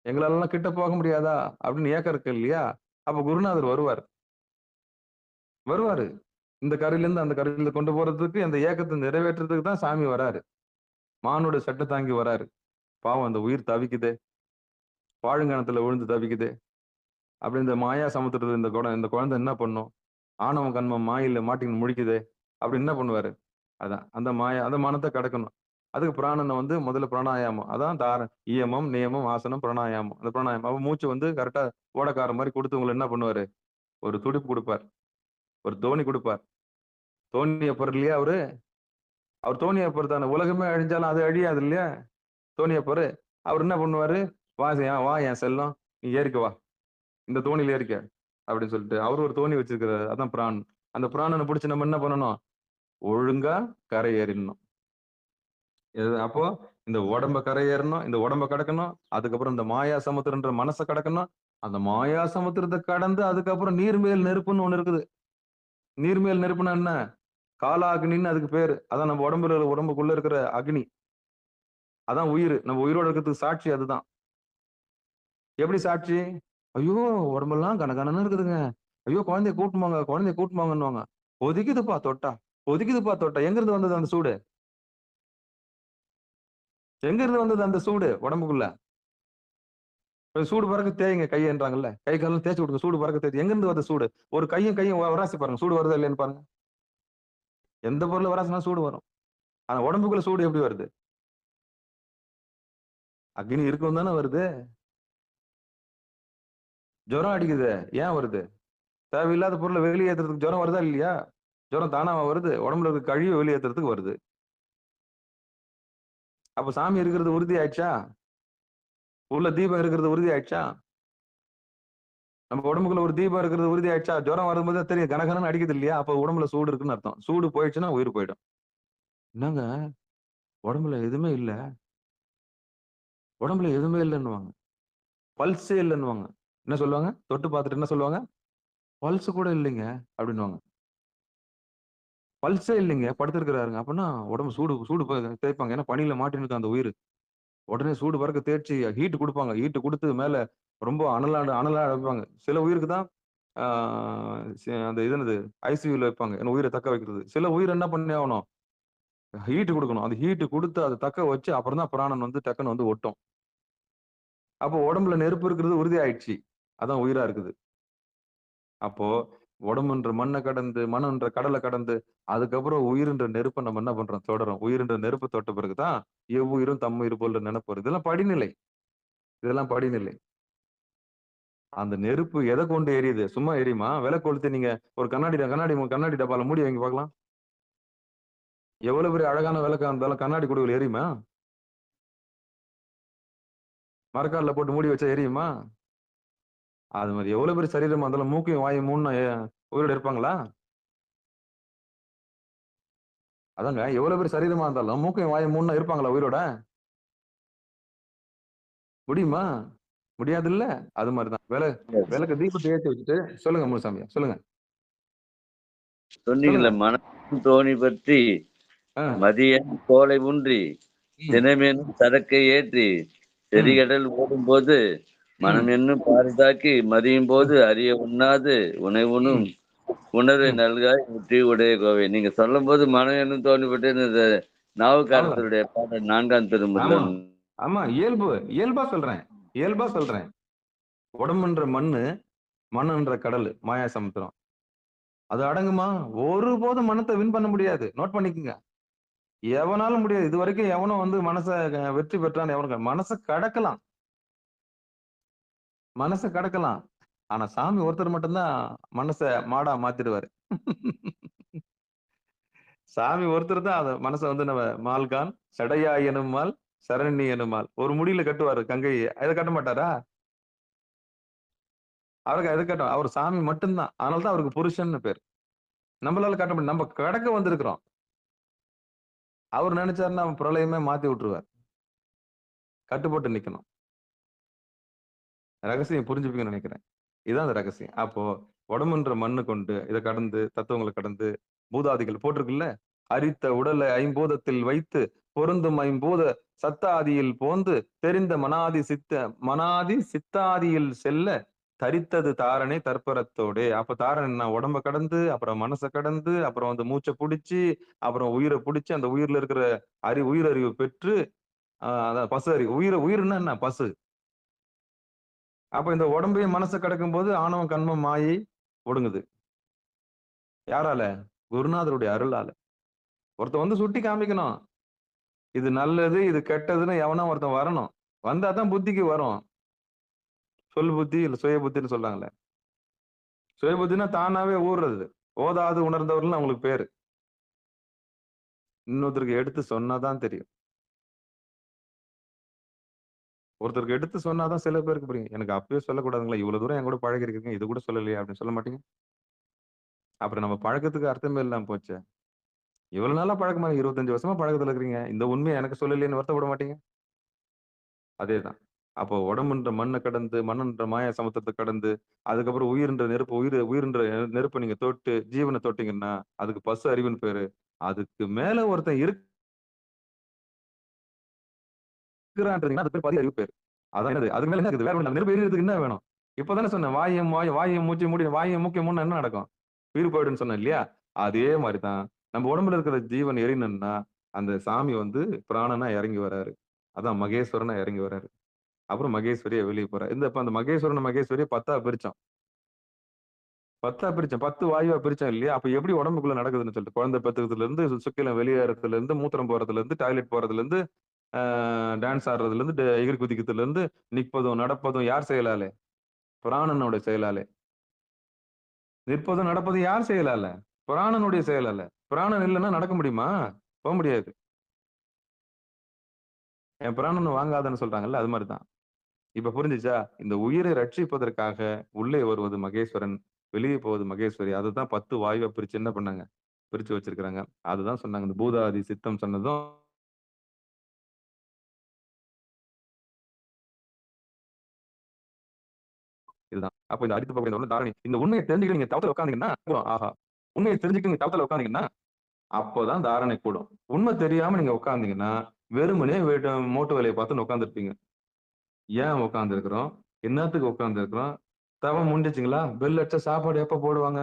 எங்களாலலாம் கிட்ட போக முடியாதா? அப்படின்னு ஏக்கம் இருக்கு இல்லையா? அப்ப குருநாதர் வருவார். வருவாரு. இந்த கரையிலிருந்து அந்த கரையில கொண்டு போறதுக்கு, அந்த ஏக்கத்தை நிறைவேற்றுறதுக்கு தான் சாமி வராரு. மானோட சட்டை தாங்கி வராரு. பாவம் அந்த உயிர் தவிக்குது, பாழுங்கணத்துல விழுந்து தவிக்குது. அப்படி இந்த மாயா சமுத்திரத்துல இந்த குழந்தை என்ன பண்ணும்? ஆணவம் கண்மம் மாயில மாட்டின்னு முழிக்குது. அப்படி என்ன பண்ணுவாரு? அதான் அந்த மாயா, அந்த மனத்தை கடக்கணும். அதுக்கு பிராணனை வந்து முதல்ல பிராணாயாமம். அதான் இயமம், நியமம், ஆசனம், பிராணாயாமம். அந்த பிராணாயாமம் அப்ப மூச்சு வந்து கரெக்டா ஓடக்கார மாதிரி கொடுத்து உங்களை என்ன பண்ணுவாரு? ஒரு துடிப்பு கொடுப்பார், ஒரு தோணி கொடுப்பார். தோணிய பொருள் இல்லையா அவரு? அவர் தோணிய பொருள் தானே. உலகமே அழிஞ்சாலும் அது அழியாது இல்லையா? தோணிய பொருள். அவர் என்ன பண்ணுவாரு? வா என் செல்லம், நீ ஏறிக்க வா, இந்த தோணியில ஏறிக்க அப்படின்னு சொல்லிட்டு அவர் ஒரு தோணி வச்சிருக்கிறாரு. அதான் பிரான். அந்த பிராணனை பிடிச்சு நம்ம என்ன பண்ணணும்? ஒழுங்கா கரை ஏறிடணும். அப்போ இந்த உடம்ப கரையேறணும், இந்த உடம்ப கடக்கணும், அதுக்கப்புறம் இந்த மாயா சமுத்திரன்ற மனசை கடக்கணும். அந்த மாயா சமுத்திரத்தை கடந்து அதுக்கப்புறம் நீர்மேல் நெருப்புன்னு ஒண்ணு இருக்குது. நீர்மேல் நெருப்புன்னா என்ன? கால அக்னின்னு அதுக்கு பேரு. அதான் நம்ம உடம்புக்குள்ள இருக்கிற அக்னி. அதான் உயிர். நம்ம உயிரோட இருக்கிறதுக்கு சாட்சி அதுதான். எப்படி சாட்சி? ஐயோ உடம்பெல்லாம் கனகனன்னு இருக்குதுங்க. ஐயோ குழந்தைய கூட்டுமாங்கன்னுவாங்க. ஒதுக்குதுப்பா தொட்டா, ஒதுக்குதுப்பா தொட்டா. எங்க இருந்து வந்தது அந்த சூடு? எங்க இருந்து வந்தது அந்த சூடு உடம்புக்குள்ள? சூடு பறக்க தேய்ங்க கையன்றாங்கல்ல, கை காலம் தேய்ச்சி விடுங்க, சூடு பறக்க தேய்ச்சி. எங்க இருந்து வருது சூடு? ஒரு கையும் வராசி பாருங்க, சூடு வருதா இல்லைன்னு பாருங்க. எந்த பொருள் வராசினா சூடு வரும். ஆனா உடம்புக்குள்ள சூடு எப்படி வருது? அக்னி இருக்கும் தானே வருது. ஜுரம் அடிக்குது, ஏன் வருது? தேவையில்லாத பொருளை வெளியேற்றுறதுக்கு ஜுரம் வருதா இல்லையா? ஜுரம் தானாவா வருது? உடம்புல இருக்க கழிவு வெளியேற்றுறதுக்கு வருது. அப்ப சாமி இருக்கிறது உறுதி ஆயிடுச்சா? உள்ள தீபம் இருக்கிறது உறுதி ஆயிடுச்சா? நம்ம உடம்புக்குள்ள ஒரு தீபம் இருக்கிறது உறுதி ஆயிடுச்சா? ஜுரம் வரும்போது தெரியும், கனகனன்னு அடிக்குது இல்லையா? அப்ப உடம்புல சூடு இருக்குன்னு அர்த்தம். சூடு போயிடுச்சுன்னா உயிர் போயிடும். என்னங்க உடம்புல எதுவுமே இல்ல, உடம்புல எதுவுமே இல்லைன்னுவாங்க, பல்ஸே இல்லைன்னுவாங்க. என்ன சொல்லுவாங்க? தொட்டு பார்த்துட்டு என்ன சொல்லுவாங்க? பல்ஸ் கூட இல்லைங்க அப்படின்னுவாங்க. பல்ஸே இல்லைங்க, படுத்திருக்கிறாருங்க. அப்படின்னா உடம்பு சூடு தேய்ப்பாங்க. ஏன்னா பனியில மாட்டின்னு இருக்கு அந்த உயிர். உடனே சூடு பறக்க தேய்ச்சி ஹீட் கொடுப்பாங்க. ஹீட் கொடுத்து மேல ரொம்ப அனலா வைப்பாங்க. சில உயிருக்கு தான் அந்த இது என்னது ஐசியூல வைப்பாங்க, ஏன்னா உயிரை தக்க வைக்கிறது. சில உயிர் என்ன பண்ணி ஆகணும்? ஹீட் கொடுக்கணும். அந்த ஹீட் கொடுத்து அதை தக்க வச்சு அப்புறம் தான் பிராணன் வந்து டக்குன்னு வந்து ஒட்டும். அப்போ உடம்புல நெருப்பு இருக்கிறது உறுதி ஆயிடுச்சு. அதான் உயிரா இருக்குது. அப்போ உடம்புன்ற மண்ணை கடந்து, மனம்ன்ற கடலை கடந்து, அதுக்கப்புறம் உயிர்ன்ற நெருப்பை நம்ம என்ன பண்றோம்? தொடரும். உயிர்ன்ற நெருப்பு தொட்ட பிறகுதான் எவ்வுயிரும் தம்முயிர் போல நினைப்பு. இதெல்லாம் படிநிலை. இதெல்லாம் படிநிலை. அந்த நெருப்பு எதை கொண்டு எரியுது? சும்மா எரியுமா? விலை கொளுத்தி நீங்க ஒரு கண்ணாடி டப்பால மூடி வைங்க பார்க்கலாம். எவ்வளவு பெரிய அழகான விளக்கா இருந்தாலும் கண்ணாடி குடுவில் எரியுமா? மரக்கால்ல போட்டு மூடி வச்சா எரியுமா? அது மாதிரி எவ்வளவு பெரிய சரீரமா இருந்தாலும் மூக்கையும் வாயும் மூணு உயிரோட இருப்பாங்களா? அதாங்க, எவ்வளவு பெரிய சரீரமா இருந்தாலும் மூக்கையும் வாயும் மூணு இருப்பாங்களா உயிரோட? முடியுமா? முடியாது இல்ல. அது மாதிரிதான் விளக்கு தீபத்தை ஏற்றி வச்சுட்டு சொல்லுங்க முனுசாமியா, சொல்லுங்க. சொன்னீங்கல்ல, மனம் தோணி பற்றி மதியம் கோலை ஊன்றி தினமேனும் சரக்கை ஏற்றி செறிகடல் ஓடும் போது மனம் என்னும் பாரிதாக்கி மதியும் போது அறிய உண்ணாது உணவுனும் உணர்வை நல்காய் முற்றி உடைய கோவை. நீங்க சொல்லும் போது மனம் என்னும் தோணிப்பட்டு இந்த நாவுக்காரத்தினுடைய பாடல் 4ஆம் திருமுறையில். ஆமா, இயல்பா சொல்றேன். உடம்புன்ற மண்ணு மனன்ற கடல் மாயா சமுத்திரம். அது அடங்குமா? ஒருபோதும் மனத்தை வின் பண்ண முடியாது. நோட் பண்ணிக்கங்க. எவனாலும் முடியாது. இது வரைக்கும் எவனும் வந்து வெற்றி பெற்றான்னு எவனும் மனசை கடக்கலாம். மனசை கடக்கலாம். ஆனா சாமி ஒருத்தர் மட்டும்தான் மனசை மாடா மாத்திடுவாரு. சாமி ஒருத்தர் தான் அத மனசை வந்து நம்ம மால்கான் சடையா எனுமால் சரணி எனுமால் ஒரு முடியில கட்டுவாரு கங்கையை. அதை கட்ட மாட்டாரா? அவருக்கு எதை கட்டும்? அவர் சாமி மட்டும்தான். அதனாலதான் அவருக்கு புருஷன்னு பேர். நம்மளால கட்ட முடியும். நம்ம கடக்க வந்திருக்கிறோம். அவர் நினைச்சாருன்னா பிரளயமே மாத்தி விட்டுருவார். கட்டுப்பட்டு நிக்கணும். ரகசியம் புரிஞ்சுப்பீங்கன்னு நினைக்கிறேன். இதுதான் அந்த ரகசியம். அப்போ உடம்புன்ற மண்ணு கொண்டு இதை கடந்து தத்துவங்களை கடந்து பூதாதிகள் போட்டிருக்குல்ல, அரித்த உடலை ஐம்பூதத்தில் வைத்து பொருந்தும் ஐம்பூத சத்தாதியில் போந்து தெரிந்த மனாதி சித்தாதியில் செல்ல தரித்தது தாரணை தற்பரத்தோடு. அப்ப தாரணை உடம்ப கடந்து, அப்புறம் மனசை கடந்து, அப்புறம் வந்து மூச்சை பிடிச்சி, அப்புறம் உயிரை பிடிச்சி, அந்த உயிர்ல இருக்கிற உயிரறிவு பெற்று, அதான் பசு அறிவு. உயிர்னா என்ன? பசு. அப்ப இந்த உடம்பையும் மனசை கடக்கும் போது ஆணவம் கண்மம் மாயை ஒடுங்குது. யாரால? குருநாதருடைய அருளால. ஒருத்தன் வந்து சுட்டி காமிக்கணும். இது நல்லது, இது கெட்டதுன்னு எவனா ஒருத்தன் வரணும். வந்தாதான் புத்திக்கு வரும். சொல் புத்தி இல்ல சுய புத்தின்னு சொல்றாங்களே. சுய புத்தினா தானாவே ஊறுறது. ஓதாது உணர்ந்தவர்கள் அவங்களுக்கு பேரு. இன்னொருத்தருக்கு எடுத்து சொன்னாதான் தெரியும். ஒருத்தருக்கு எடுத்து சொன்னாதான் சில பேருக்கு புரியும். எனக்கு அப்பயே சொல்லக்கூடாதுங்களா? இவ்வளவு தூரம் என் கூட பழகி இருக்கீங்க, இது கூட சொல்லலையா அப்படின்னு சொல்ல மாட்டீங்க? அப்புறம் நம்ம பழக்கத்துக்கு அர்த்தமே இல்லாம போச்சு. இவ்வளவு நாளா பழக்கமா 25 வருஷமா பழக்கத்துல இருக்கிறீங்க. இந்த உண்மையை எனக்கு சொல்லலையேன்னு வருத்தப்பட மாட்டீங்க? அதேதான். அப்போ உடம்புன்ற மண்ணை கடந்து, மண்ணன்ற மாயா சமுத்திரத்தை கடந்து, அதுக்கப்புறம் உயிர்ன்ற நெருப்பு, உயிர்ன்ற நெருப்பை நீங்க தொட்டு ஜீவனை தொட்டீங்கன்னா அதுக்கு பசு அறிவுன்னு பேரு. அதுக்கு மேல ஒருத்தன் இருக்கிறான்றீங்கன்னா அது பேர் பதி அறிவு பேரு. அதான் என்னது? அதுக்கு மேல என்ன இருக்குது? வேற ஒண்ணு. நெருப்பு எரியறதுக்கு என்ன வேணும்? இப்பதானே சொன்னேன். வாயும் மூச்சு மூடி வாயும் மூக்க மூணு என்ன நடக்கும்? உயிர் போயிடுன்னு சொன்னேன் இல்லையா? அதே மாதிரிதான் நம்ம உடம்புல இருக்கிற ஜீவன் எரியணும்னா அந்த சாமி வந்து பிராணனா இறங்கி வராரு. அதான் மகேஸ்வரனா இறங்கி வராரு. அப்புறம் மகேஸ்வரியா வெளியே போறாரு. இப்ப அந்த மகேஸ்வரன் மகேஸ்வரியை 10ஆ பிரிச்சோம். 10 வாயுவா பிரிச்சோம் இல்லையா? அப்ப எப்படி உடம்புக்குள்ள நடக்குதுன்னு சொல்லிட்டு குழந்தை பெத்துக்கிறதுல இருந்து சுக்கிலம் வெளியேறதுல இருந்து மூத்திரம் போறதுல இருந்து டாய்லெட் போறதுல இருந்து டான்ஸ் ஆடுறதுல இருந்து எகிரி குதிக்கிறதுல இருந்து நிற்பதும் நடப்பதும் யார் செயலாலே? பிராணனோட செயலாலே. நிற்பதும் நடப்பதும் யார் செயலால? பிராணனுடைய செயலால. பிராணன் இல்லைன்னா நடக்க முடியுமா? போக முடியாது. என் பிராணன் வாங்காதன்னு சொல்றாங்கல்ல, அது மாதிரிதான். இப்ப புரிஞ்சுச்சா? இந்த உயிரை ரட்சிப்பதற்காக உள்ளே வருவது மகேஸ்வரன், வெளியே போவது மகேஸ்வரி. அதுதான் 10 வாயுவை பிரிச்சு என்ன பண்ணாங்க? பிரிச்சு வச்சிருக்கிறாங்க. அதுதான் சொன்னாங்க. இந்த பூதாதி சித்தம் சொன்னதும் இதுதான். அப்ப இந்த அடித்து போகிற தாரணி இந்த உண்மையை தெரிஞ்சுக்கிட்டு நீங்க தவத்துல உட்காந்தீங்கன்னா, ஆஹா, உண்மையை தெரிஞ்சுக்கிட்டு நீங்க தவத்துல உட்காந்தீங்கன்னா அப்போதான் தாரணை கூடும். உண்மை தெரியாம நீங்க உட்கார்ந்தீங்கன்னா வெறுமனே மோட்டு வேலையை பார்த்துன்னு உட்காந்துருப்பீங்க. ஏன் உட்கார்ந்து இருக்கிறோம்? என்னத்துக்கு உட்கார்ந்து இருக்கிறோம்? தவம் முடிஞ்சுச்சுங்களா? பெல் அடிச்சா சாப்பாடு எப்ப போடுவாங்க?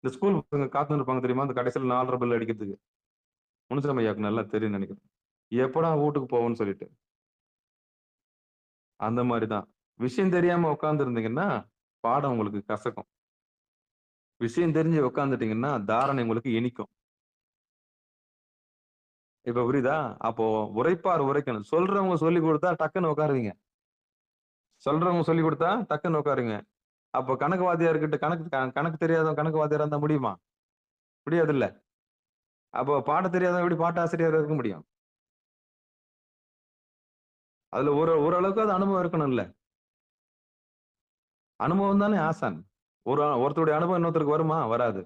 இந்த ஸ்கூல் பசங்க காத்துன்னு இருப்பாங்க தெரியுமா? அந்த கடைசியில் 4:30 பெல் அடிக்கிறதுக்கு. முனுசாமி ஐயாவுக்கு நல்லா தெரியும் நினைக்கிறேன். எப்படா வீட்டுக்கு போவோம்னு சொல்லிட்டு. அந்த மாதிரிதான். விஷயம் தெரியாம உட்கார்ந்து இருந்தீங்கன்னா பாடம் உங்களுக்கு கசக்கும். விஷயம் தெரிஞ்சு உட்காந்துட்டீங்கன்னா தாரணை உங்களுக்கு இனிக்கும். இப்ப புரியுதா? அப்போ உரைப்பார் உரைக்கணும். சொல்றவங்க சொல்லி கொடுத்தா டக்குன்னு உட்காருவீங்க. சொல்றவங்க சொல்லி கொடுத்தா டக்குன்னு உட்காருங்க. அப்போ கணக்கு வாத்தியார்கிட்ட கணக்கு தெரியாதவன் கணக்கு வாத்தியாரா இருந்தா முடியுமா? முடியாது இல்ல. அப்போ பாட தெரியாதவன் எப்படி பாட்ட ஆசிரியரா இருக்க முடியும்? அதுல ஓரளவுக்கு அது அனுபவம் இருக்கணும்ல. அனுபவம் தானே ஆசான். ஒருத்தருடைய அனுபவம் இன்னொருத்தருக்கு வருமா? வராது.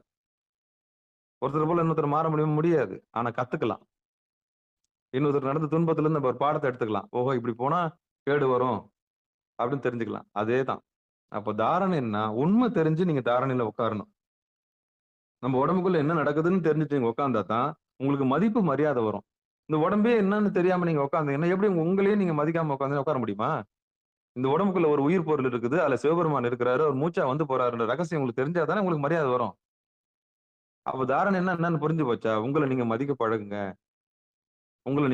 ஒருத்தர் போல இன்னொருத்தர் மாற முடியாது. ஆனா கத்துக்கலாம். இன்னொருத்தர் நடந்த துன்பத்துல இருந்து நம்ம ஒரு பாடத்தை எடுத்துக்கலாம். ஓஹோ, இப்படி போனா கேடு வரும் அப்படின்னு தெரிஞ்சுக்கலாம். அதேதான். அப்போ தாரணைன்னா உண்மை தெரிஞ்சு நீங்க தாரணையில உட்காரணும். நம்ம உடம்புக்குள்ள என்ன நடக்குதுன்னு தெரிஞ்சுட்டு நீங்க உட்கார்ந்தா தான் உங்களுக்கு மதிப்பு மரியாதை வரும். இந்த உடம்பே என்னன்னு தெரியாம நீங்க உட்கார்ந்தீங்கன்னா எப்படி உங்களையே நீங்க மதிக்காம உட்கார முடியுமா? இந்த உடம்புக்குள்ள ஒரு உயிர் பொருள் இருக்குது. அதுல சிவபெருமான் இருக்கிறாரு. ஒரு மூச்சா வந்து போறாருன்ற ரகசியம் உங்களுக்கு தெரிஞ்சாதானே உங்களுக்கு மரியாதை வரும். அப்ப தாரணை என்னன்னு புரிஞ்சு போச்சா? உங்களை நீங்க மதிக்க பழகுங்க. உங்களை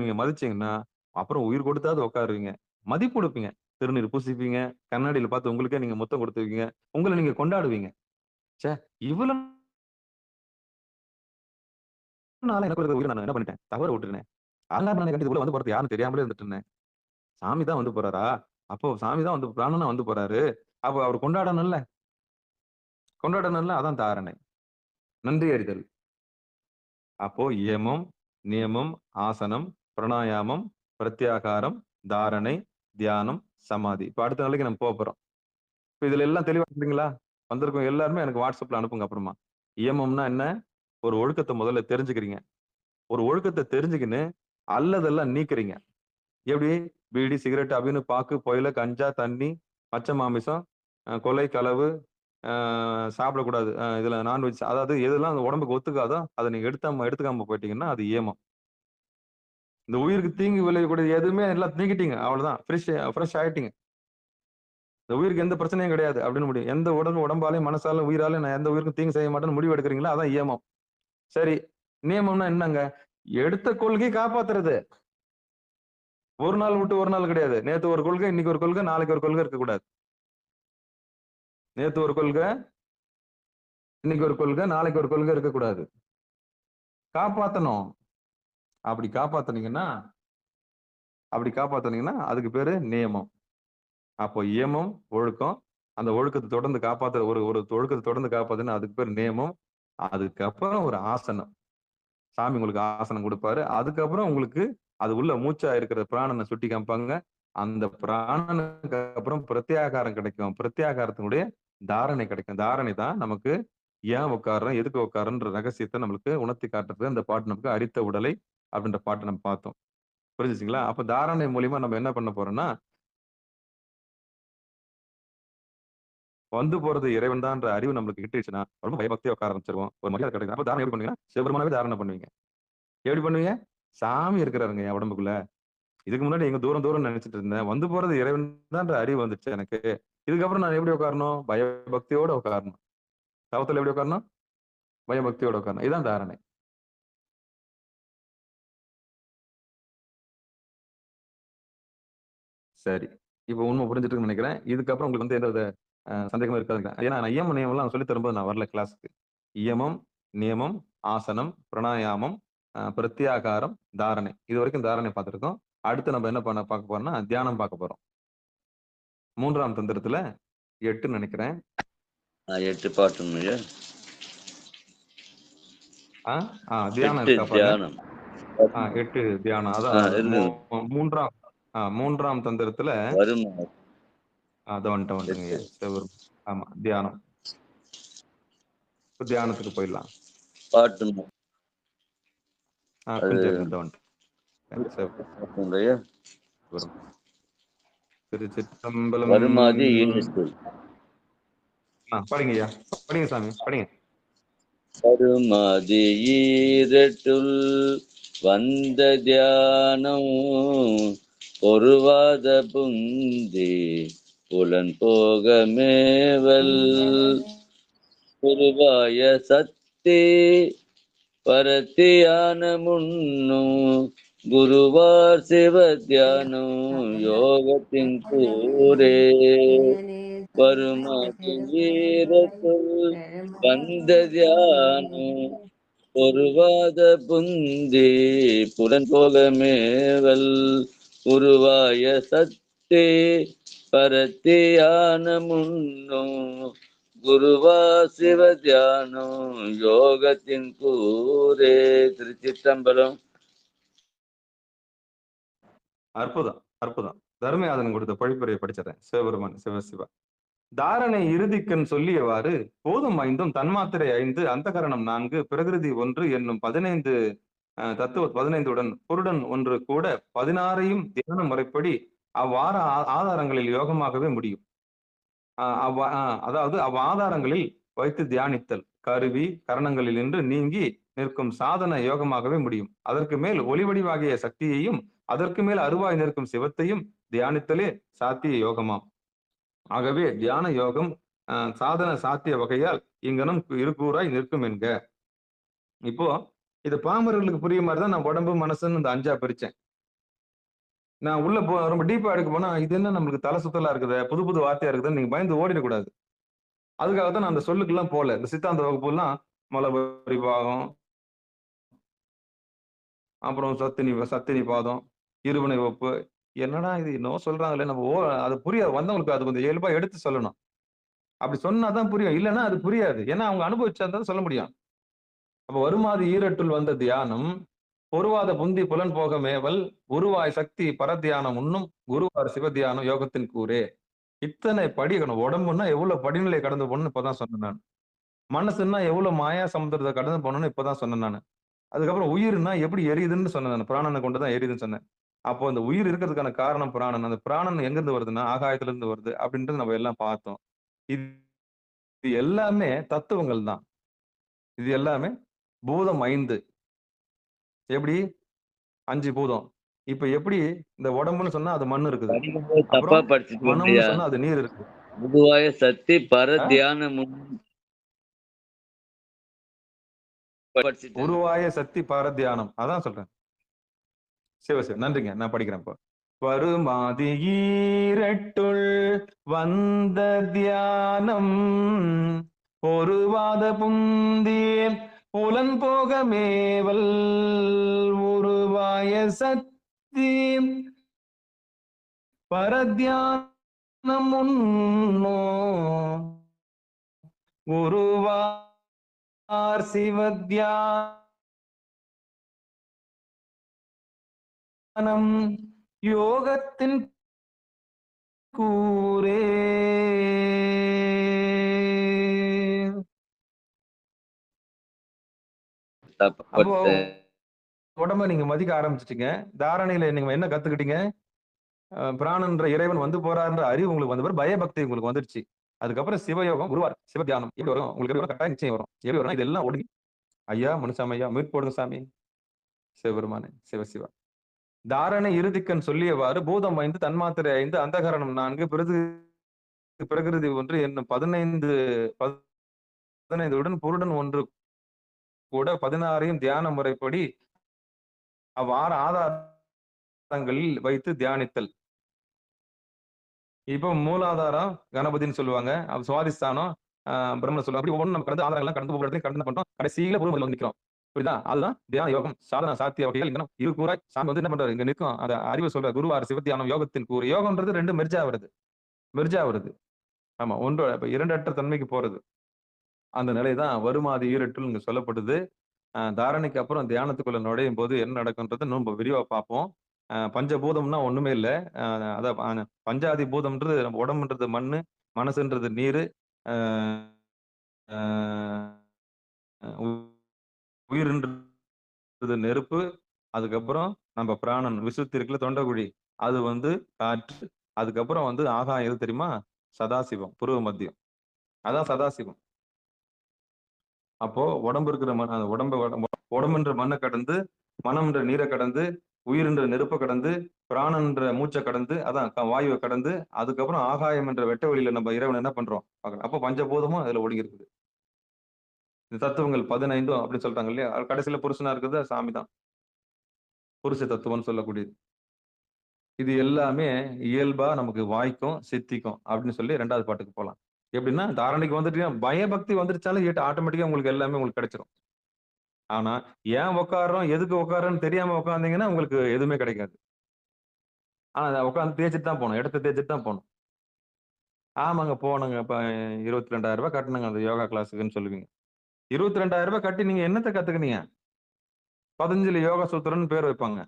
நீங்க மதிச்சீங்கன்னா அப்புறம் உயிர் கொடுத்தாவது உட்காருவீங்க. மதிப்பு கொடுப்பீங்க. திருநீர் பூசிப்பீங்க, கண்ணாடியில பார்த்து உங்களுக்கே நீங்க முத்தம் கொடுத்துக்குவீங்க, உங்களை நீங்க கொண்டாடுவீங்க. ச்சே! இவ்வளவு நாளா எனக்கு இருக்கிற உயிரை நான் என்ன பண்ணிட்டேன்? தவற விட்டுட்டேனே. அலங்கார நானே கட்டி உள்ள வந்து போறது யாருன்னு தெரியாமலே இருந்துட்டு இருந்தேன். சாமி தான் வந்து போறாரா? அப்போ சாமி தான் வந்து பிராணனா வந்து போறாரு. அப்போ அவர் கொண்டாடணும்ல. கொண்டாடணும்ல. அதான் தாரணை. நன்றி அறிதல். அப்போ யமம், நியமம், ஆசனம், பிராணாயாமம், பிரத்யாகாரம், தாரணை, தியானம், சமாதி. இப்ப அடுத்த நாளைக்கு நம்ம போறோம். இப்ப இதுல எல்லாம் தெளிவா இருக்குங்களா? வந்திருக்கவங்க எல்லாருமே எனக்கு வாட்ஸ்அப்ல அனுப்புங்க அப்புறமா. இயமம்னா என்ன? ஒரு ஒழுக்கத்த முதல்ல தெரிஞ்சுக்கிறீங்க. ஒரு ஒழுக்கத்த தெரிஞ்சுக்கின்னு அல்லதெல்லாம் நீக்குறீங்க. எப்படி? பீடி, சிகரெட், அபின்னு, பாக்கு, புகையிலை, கஞ்சா, தண்ணி, பச்சை மாமிசம், கொலை, களவு, சாப்பிடக்கூடாது. இதுல நான்வெஜ் அதாவது எதெல்லாம் அந்த உடம்புக்கு ஒத்துக்காதோ அத நீங்க எடுத்துக்காம போயிட்டீங்கன்னா அது ஏமம். இந்த உயிருக்கு தீங்கு விளைவிக்கக்கூடிய எதுவுமே எல்லாம் நீக்கிட்டீங்க. அவ்வளவுதான். ஃப்ரெஷ் ஆயிட்டீங்க. இந்த உயிருக்கு எந்த பிரச்சனையும் கிடையாது அப்படின்னு முடியும். எந்த உடம்பாலையும், மனசாலும், உயிராலையும் நான் எந்த உயிருக்கும் தீங்கு செய்ய மாட்டேன்னு முடிவு எடுக்கிறீங்களா? அதான் ஏமம். சரி. நியமம்னா என்னங்க? எடுத்த கொள்கை காப்பாத்துறது. ஒரு நாள் விட்டு ஒரு நாள் கிடையாது. நேத்து ஒரு கொள்கை, இன்னைக்கு ஒரு கொள்கை, நாளைக்கு ஒரு கொள்கை இருக்கக்கூடாது. நேத்து ஒரு கொள்கை, இன்னைக்கு ஒரு கொள்கை, நாளைக்கு ஒரு கொள்கை இருக்கக்கூடாது. காப்பாத்தணும். அப்படி காப்பாத்துனீங்கன்னா அதுக்கு பேரு நியமம். அப்போ இயமம், ஒழுக்கம். அந்த ஒழுக்கத்தை தொடர்ந்து காப்பாத்த ஒரு ஒழுக்கத்தை தொடர்ந்து காப்பாத்துனா அதுக்கு பேர் நியமம். அதுக்கப்புறம் ஒரு ஆசனம். சாமி உங்களுக்கு ஆசனம் கொடுப்பாரு. அதுக்கப்புறம் உங்களுக்கு அது உள்ள மூச்சா இருக்கிற பிராணனை சுட்டி காமிப்பாங்க. அந்த பிராணனுக்கு அப்புறம் பிரத்யாகாரம் கிடைக்கும். பிரத்யாகாரத்தினுடைய தாரணை கிடைக்கும். தாரணை தான் நமக்கு ஏன் உட்கார்றோம், எதுக்கு உட்கார்றோன்ற ரகசியத்தை நம்மளுக்கு உணர்த்தி காட்டுறது அந்த பாட்டு நமக்கு அரித்த உடலை அப்படின்ற பாட்டு நம்ம பார்த்தோம். புரிஞ்சுச்சுங்களா? அப்ப தாரணை மூலியமா நம்ம என்ன பண்ண போறோம்னா, வந்து போறது இறைவன் தான்ற அறிவு நம்மளுக்கு கிட்டுச்சுன்னா, ரொம்ப பயபக்தியா உட்கார ஆரம்பிச்சிருவோம். ஒரு மரியாதை கிடைக்கும். அப்ப தாரணை எப்படி பண்ணுவீங்கன்னா, சிவபெருமானவே தாரணை பண்ணுவீங்க. எப்படி பண்ணுவீங்க? சாமி இருக்கிறாருங்க என் உடம்புக்குள்ள. இதுக்கு முன்னாடி எங்க தூரம் தூரம் நினைச்சிட்டு இருந்தேன். வந்து போறது இறைவன் தான்ற அறிவு வந்துச்சு எனக்கு. இதுக்கப்புறம் நான் எப்படி உட்காரணும்? பயபக்தியோட உட்காரணும். தவத்துல எப்படி உட்காரணும்? பயபக்தியோட உட்காரணும். இதான் தாரணை. சரி. இப்ப உண்மை புரிஞ்சுட்டு இருக்குன்னு நினைக்கிறேன். இதுக்கப்புறம் உங்களுக்கு வந்து எந்த வித சந்தேகமும் இருக்காதுங்க. ஏன்னா நான் இயம நியமம்லாம் சொல்லி தரும்போது நான் வரல கிளாஸ்க்கு. இயமம், நியமம், ஆசனம், பிராணாயாமம், பிரத்யாகாரம், தாரணை. இதுவரைக்கும் தாரணை பார்த்திருக்கோம். அடுத்து நம்ம என்ன பார்க்க போறோம்னா, தியானம் பார்க்க போறோம். 3ஆம் தந்திரத்துல 8 நினைக்கிறேன். 8 பாட்டுங்க. தியானம் இருக்கா பாருங்க. 8 தியானம். அதான் 3ஆம் தந்திரத்துல வந்துட்டுங்க. ஆமா தியானம். தியானத்துக்கு போயிடலாம். பாட்டு திருச்சிற்றம்பலம். படிங்கய்யா, படிங்க சாமி, படிங்க. பருமாதி ஈரட்டுள் வந்த தியானம் பொருவாத புந்தி புலன் போக மேவல் குருவாய சக்தி பரத்தியான முன்னும் குருவார் சிவ தியானம் யோகத்தின் கூரே பருமாதி ஈரட்டுள் வந்த தியானம் பொருவாத புந்தி புலன் போக மேவல் உருவாய சத்தே பரத்தியான முன்னும் குருவா சிவ தியானம் யோகத்தின் கூரே. திருச்சிற்றம்பலம். அற்புதம், அற்புதம். தர்மயாதன் கொடுத்த பழிப்புரையை படிச்சிடறேன். சிவபெருமான் சிவசிவா. தாரணை இறுதிக்கண் சொல்லியவாறு போதும் 5 தன்மாத்திரை 5 அந்தகரணம் 4 பிரகிருதி 1 என்னும் 15 தத்துவ 15உடன் பொருடன் 1 கூட 16ஐயும் தியான முறைப்படி அவ்வாற ஆதாரங்களில் யோகமாகவே முடியும். அதாவது ஆதாரங்களில் வைத்து தியானித்தல் கருவி கரணங்களில் நின்று நீங்கி நிற்கும் சாதன யோகமாகவே முடியும். அதற்கு மேல் ஒளிவடிவாகிய சக்தியையும் அதற்கு மேல் அருவாய் நிற்கும் சிவத்தையும் தியானித்தலே சாத்திய யோகமாம். ஆகவே தியான யோகம் சாதன சாத்திய வகையால் இங்கனம் இருக்கூறாய் நிற்கும் என்க. இப்போ இது பாமரர்களுக்கு புரிய மாதிரிதான் நான் உடம்பு மனசுன்னு இந்த 5ஆ பிரிச்சேன். நான் உள்ள ரொம்ப டீப்பா எடுக்க போனா இது என்ன நம்மளுக்கு தலை சுத்தலா இருக்குது, புது புது வார்த்தையா இருக்குதுன்னு நீங்க பயந்து ஓடிடக்கூடாது. அதுக்காக தான் நான் அந்த சொல்லுக்கெல்லாம் போல. இந்த சித்தாந்த வகுப்புலாம் மலபரி பாகம், அப்புறம் சத்தினி பாதம், இருவினை வகுப்பு. என்னடா இது என்னவோ சொல்றாங்களே நம்ம அது புரியாது. வந்தவங்களுக்கு அது கொஞ்சம் இயல்பா எடுத்து சொல்லணும். அப்படி சொன்னா தான் புரியும். இல்லன்னா அது புரியாது. ஏன்னா அவங்க அனுபவிச்சா தான் சொல்ல முடியும். அப்ப வருமாதி ஈரட்டுள் வந்த தியானம், பொருவாத புந்தி புலன் போக மேவல், உருவாய் சக்தி பரத்தியானம் உண்ணும், குருவார் சிவத்தியானம் யோகத்தின் கூரே. இத்தனை படிக்கணும். உடம்புன்னா எவ்வளவு படிநிலை கடந்து போகணும்னு இப்பதான் சொன்னேன் நான். மனசுன்னா எவ்வளவு மாயா சமுத்திரத்தை கடந்து போகணும்னு இப்பதான் சொன்னேன் நான். அதுக்கப்புறம் உயிர்னா எப்படி எரியுதுன்னு சொன்னேன் நான். பிராணனை கொண்டுதான் எரியுதுன்னு சொன்னேன். அப்போ அந்த உயிர் இருக்கிறதுக்கான காரணம் பிராணன். அந்த பிராணன் எங்க இருந்து வருதுன்னா ஆகாயத்துல இருந்து வருது அப்படின்றது நம்ம எல்லாம் பார்த்தோம். இது எல்லாமே தத்துவங்கள் தான். இது எல்லாமே பூதம் 5. எப்படி 5 பூதம். இப்ப எப்படி இந்த உடம்புன்னு சொன்னா அது மண் இருக்குது. தப்பா படிச்சுட்டு மனம்னு சொன்னா அது நீர் இருக்கு. பொதுவாய சக்தி பர தியானம் உருவாய சக்தி பரத்தியானம். அதான் சொல்றேன். சிவ நன்றிங்க. நான் படிக்கிறேன் இப்போ. வருமாதி ஈரட்டுள் வந்த தியானம், பொருவாத புந்தி புலன் போக மேவல், உருவாய சக்தி பரத்தியானம் உன்னோ, குருவார் சிவத்தியானம் யோகத்தின் கூரே. அப்போ உடம்ப நீங்க மதிக்க ஆரம்பிச்சிட்டீங்க. தாரணையில நீங்க என்ன கத்துக்கிட்டீங்க? பிராணன்ற இறைவன் வந்து போறாருன்ற அறிவு உங்களுக்கு வந்த பயபக்தி உங்களுக்கு வந்துடுச்சு. அதுக்கப்புறம் சிவயோகம், குருவார் சிவத்தியானம் எப்படி வரும்? உங்களுக்கு எப்படி வரும்? கட்டாயம் நிச்சயம் வரும். எப்படி வரும்? இதெல்லாம் ஒடுங்கி ஐயா மனுசாமி ஐயா மீட் போடுங்க சாமி. சிவபெருமானே சிவசிவா. தாரணை இறுதிக்கண் சொல்லியவாறு பூதம் 5 தன்மாத்திரை 5 அந்தகரணம் 4 பிரகிருதி 1 என்னும் 15 உடன் பொருடன் 1 கூட 16ஐயும் தியான முறைப்படி அவ்வாறு ஆதாரங்களில் வைத்து தியானித்தல். இப்போ மூலாதாரம் கணபதினு சொல்லுவாங்க. சுவாதிஸ்தானம் பிரம்மன் சொல்லுவாங்க. அப்படி ஒவ்வொன்றும் நம்ம கடந்து ஆதாரங்கள்லாம் கடந்து ஒவ்வொரு இடத்தையும் கடந்து பண்றோம். கடைசியில பூர்வத்தில் வந்து நிற்கிறோம். புரியுதா? அதுதான் தியான யோகம். சாதன சாத்திய வகைகள் இங்க இரு கூறாய் சாமி வந்து என்ன பண்றாரு? இங்க நிற்கும். அந்த அறிவு சொல்ற குருவார் சிவத்தியானம் யோகத்தின் கூறு. யோகம்ன்றது 2 மெர்ஜா வருது. ஆமா, ஒன்று 2 அற்ற தன்மைக்கு போறது. அந்த நிலைதான் வருமாதி ஈரட்டுள் இங்க சொல்லப்படுது. தாரணைக்கு அப்புறம் தியானத்துக்குள்ள நுழையும் போது என்ன நடக்கும்ன்றதை நம்ம விரிவா பார்ப்போம். பஞ்சபூதம்னா ஒண்ணுமே இல்லை. அதான் பஞ்சாதி பூதம்ன்றது நம்ம உடம்புன்றது மண்ணு, மனசுன்றது நீரு, உயிர்ன்றது நெருப்பு, அதுக்கப்புறம் நம்ம பிராணன் விசுத்தி இருக்குல்ல தொண்டகுழி, அது வந்து காற்று, அதுக்கப்புறம் வந்து ஆகாயம் எது தெரியுமா? சதாசிவம், புருவ மத்தியம். அதான் சதாசிவம். அப்போ உடம்பு இருக்கிற மண், அந்த உடம்புன்ற மண்ணை கடந்து, மனம்ன்ற நீரை கடந்து, உயிர்ன்ற நெருப்பை கடந்து, பிராணன்ற மூச்சை கடந்து, அதான் வாயுவை கடந்து, அதுக்கப்புறம் ஆகாயம் என்ற வெட்ட வெளியில நம்ம இறைவன் என்ன பண்றோம் பார்க்கலாம். அப்போ பஞ்சபூதமும் அதுல ஒடுங்கி இருக்குது. இந்த தத்துவங்கள் 15 அப்படின்னு சொல்றாங்க இல்லையா? கடைசியில புருஷனா இருக்குது சாமி தான். புருஷ தத்துவம்னு சொல்லக்கூடியது. இது எல்லாமே இயல்பா நமக்கு வாய்க்கும் சித்திக்கும் அப்படின்னு சொல்லி 2வது பாட்டுக்கு போலாம். எப்படின்னா தாரணைக்கு வந்துட்டு பயபக்தி வந்துருச்சாலும் ஆட்டோமேட்டிக்கா உங்களுக்கு எல்லாமே உங்களுக்கு கிடைச்சிடும். ஆனா ஏன் உட்காரோம், எதுக்கு உட்காரோன்னு தெரியாம உட்கார்ந்தீங்கன்னா உங்களுக்கு எதுவுமே கிடைக்காது. ஆனா உட்காந்து தேய்ச்சிட்டு தான் போகணும். இடத்த தேய்ச்சிட்டு தான் போகணும். ஆமாங்க போனங்க. இப்ப 22,000 ரூபாய் கட்டணுங்க அந்த யோகா கிளாஸுக்குன்னு சொல்லுவீங்க. 22,000 ரூபாய் கட்டி நீங்க என்னத்தை கத்துக்கினீங்க? பதஞ்சலி யோகா சூத்திரன்னு பேர் வைப்பாங்க.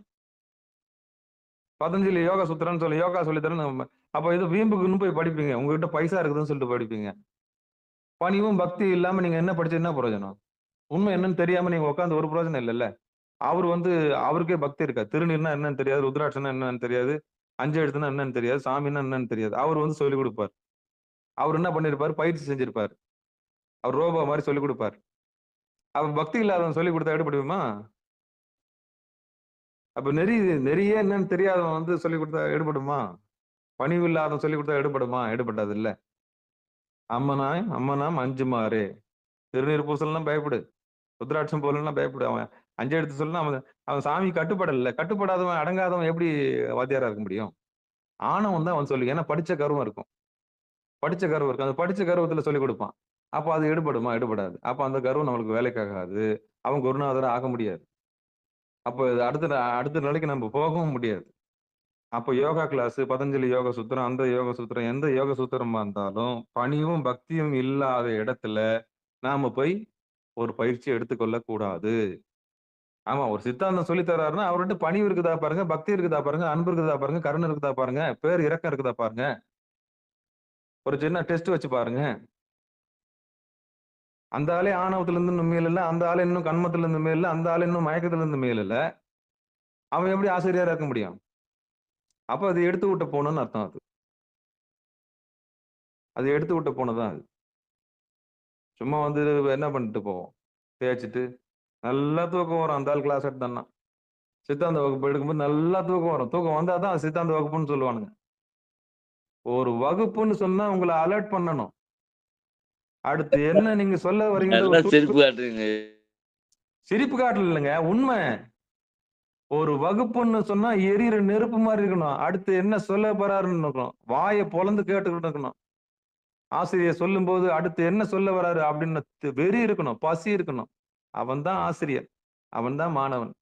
பதஞ்சலி யோகா சூத்திரன்னு சொல்லி யோகா சொல்லித்தரேன். அப்ப இது வீம்புக்குன்னு போய் படிப்பீங்க. உங்ககிட்ட பைசா இருக்குதுன்னு சொல்லிட்டு படிப்பீங்க. பணிவும் பக்தி இல்லாம நீங்க என்ன படிச்சு என்ன பிரயோஜனம்? உண்மை என்னன்னு தெரியாம நீங்க உட்காந்து ஒரு பிரயோஜனம் இல்லைல்ல. அவர் வந்து அவருக்கே பக்தி இருக்கா? திருநீர்னா என்னன்னு தெரியாது, ருத்ராட்சம்னா என்னன்னு தெரியாது, 5 எழுத்துனா என்னன்னு தெரியாது, சாமின்னா என்னன்னு தெரியாது. அவர் வந்து சொல்லிக் கொடுப்பார். அவர் என்ன பண்ணிருப்பாரு? பயிற்சி செஞ்சிருப்பார். அவர் ரோபோ மாதிரி சொல்லிக் கொடுப்பார். அவர் பக்தி இல்லாதவன் சொல்லிக் கொடுத்தா எடுபடுமா? அப்ப நெறிய என்னன்னு தெரியாதவன் வந்து சொல்லிக் கொடுத்தா எடுபடுமா? பணிவு இல்லாதவன் சொல்லிக் கொடுத்தா எடுபடுமா? எடுபடாது இல்ல. அம்மனாம் அஞ்சுமாறு. திருநீர் பூசலாம் பயப்படு, ருத்ராட்சம் போலாம் பயப்படு. அவன் 5 எழுத்து சொல்லணும். அவன் அவன் சாமி கட்டுப்படல. கட்டுப்படாதவன் அடங்காதவன் எப்படி வாத்தியாரா இருக்க முடியும்? ஆணவம் தான் அவன் சொல்லி. ஏன்னா படிச்ச கர்வம் இருக்கும். படிச்ச கர்வம் இருக்கும். அந்த படிச்ச கர்வத்துல சொல்லிக் கொடுப்பான். அப்ப அது எடுபடுமா? எடுபடாது. அப்ப அந்த கர்வம் நம்மளுக்கு வேலைக்காகாது. அவன் குருநாதரா ஆக முடியாது. அப்ப அடுத்த அடுத்த நிலைக்கு நம்ம போகவும் முடியாது. அப்ப யோகா கிளாஸ், பதஞ்சலி யோக சூத்திரம், அந்த யோக சூத்திரம், எந்த யோக சூத்திரமா இருந்தாலும் பணிவும் பக்தியும் இல்லாத இடத்துல நாம போய் ஒரு பயிற்சி எடுத்துக்கொள்ள கூடாது. ஆமா, ஒரு சித்தாந்தம் சொல்லி தர்றாருன்னா அவர்கிட்ட பணிவு இருக்குதா பாருங்க, பக்தி இருக்குதா பாருங்க, அன்பு இருக்குதா பாருங்க, கருணை இருக்குதா பாருங்க, பேர் இரக்கம் இருக்குதா பாருங்க. ஒரு சின்ன டெஸ்ட் வச்சு பாருங்க. அந்த ஆளே ஆணவத்துல இருந்து இன்னும் மேல் இல்ல, அந்த ஆளு இன்னும் கண்மத்துல இருந்து மேல் இல்ல, அந்த ஆளு இன்னும் மயக்கத்துல இருந்து மேல் இல்ல. அவன் எப்படி ஆசிரியரா இருக்க முடியும்? அப்ப அது எடுத்து விட்ட போனன்னு அர்த்தம். அது எடுத்து விட்ட போனதான் அது. சும்மா வந்து என்ன பண்ணிட்டு போவோம், தேய்ச்சிட்டு நல்லா தூக்கம் வரும். அந்த ஆள் கிளாஸ் எடுத்தான்னா சித்தாந்த வகுப்பு எடுக்கும்போது நல்லா தூக்கம் வரும். தூக்கம் வந்தாதான் அது சித்தாந்த வகுப்புன்னு சொல்லுவானுங்க. ஒரு வகுப்புன்னு சொன்னா உங்களை அலர்ட் பண்ணணும். அடுத்து என்ன நீங்க சொல்ல வரீங்கன்ற நல்லா ஒரு சிரிப்பு காட்டுறீங்க. சிரிப்பு காட்டல இல்லைங்க, உண்மை. ஒரு வகுப்புன்னு சொன்னா எரியிற நெருப்பு மாதிரி இருக்கணும். அடுத்து என்ன சொல்ல போறாருன்னு இருக்கணும். வாயை பொளந்து கேட்டுக்கிட்டு இருக்கணும். ஆசிரியர் சொல்லும் போது அடுத்து என்ன சொல்ல வராரு அப்படின்னு வெறி இருக்கணும், பசி இருக்கணும். அவன் தான் ஆசிரியர், அவன் தான் மாணவன்.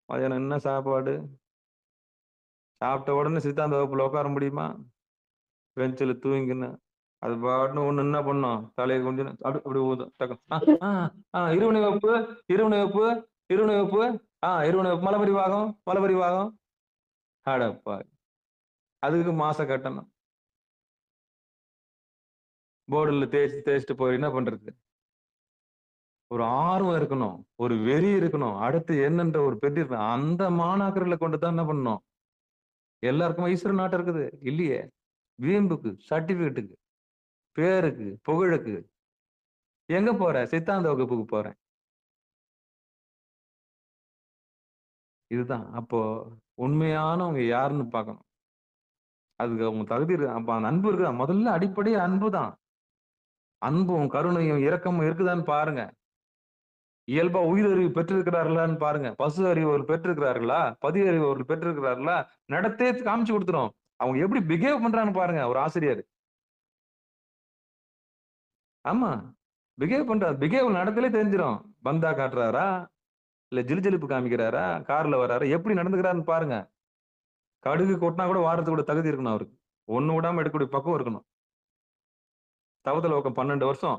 மதியானம் என்ன சாப்பாடு? சாப்பிட்ட உடனே சித்தாந்த வகுப்புல உட்கார முடியுமா? பெஞ்சில் தூங்கின்னு அது பாட்டுன்னு ஒண்ணு என்ன பண்ணும், தலையை கொஞ்சம் அப்படி அப்படி ஊதும் டக்கு. இருவினை வகுப்பு, இருவினை வகுப்பு, இருவினை வகுப்பு, இருவினை வகுப்பு, மலபரிவாகம், மலபரிவாகம். அடப்பா, அதுக்கு மாச கட்டணம். போர்டுல தேய்ச்சிட்டு போய் என்ன பண்றது? ஒரு ஆர்வம் இருக்கணும், ஒரு வெறி இருக்கணும், அடுத்து என்னன்ற ஒரு பெரிய இருக்கணும். அந்த மாணாக்கர்களை கொண்டுதான் என்ன பண்ணணும்? எல்லாருக்கும் ஈஸ்வரன் நாட்டம் இருக்குது இல்லையே? வீம்புக்கு, சர்டிபிகேட்டுக்கு, பேருக்கு, புகழுக்கு எங்க போற? சித்தாந்த வகுப்புக்கு போறேன். இதுதான். அப்போ உண்மையானவங்க யாருன்னு பார்க்கணும். அதுக்கு அவங்க தகுதி இருக்கு. அப்ப அந்த அன்பு இருக்குதா? முதல்ல அடிப்படை அன்பு தான். அன்பும் கருணையும் இரக்கமும் இருக்குதான்னு பாருங்க. இயல்பா உயிரறிவு பெற்றிருக்கிறார்களான்னு பாருங்க. பசு அறிவு அவர்கள் பெற்றிருக்கிறார்களா? பதி அறிவு அவர்கள் பெற்றிருக்கிறார்களா? நடத்தே காமிச்சு கொடுத்துரும். அவங்க எப்படி பிஹேவ் பண்றான்னு பாருங்க ஒரு ஆசிரியர். ஆமா, பிஹேவ் பண்றாரு. பிஹேவ் நடத்திலே தெரிஞ்சிடும். பந்தா காட்டுறாரா, இல்ல ஜிலுஜிலுப்பு காமிக்கிறாரா, கார்ல வர்றாரா, எப்படி நடந்துக்கிறாருன்னு பாருங்க. கடுகு கொட்டினா கூட வாரத்துக்கு கூட தகுதி இருக்கணும் அவருக்கு. ஒண்ணு விடாம எடுக்கக்கூடிய பக்குவம் இருக்கணும். தவத்துல உட்காந்து 12 வருஷம்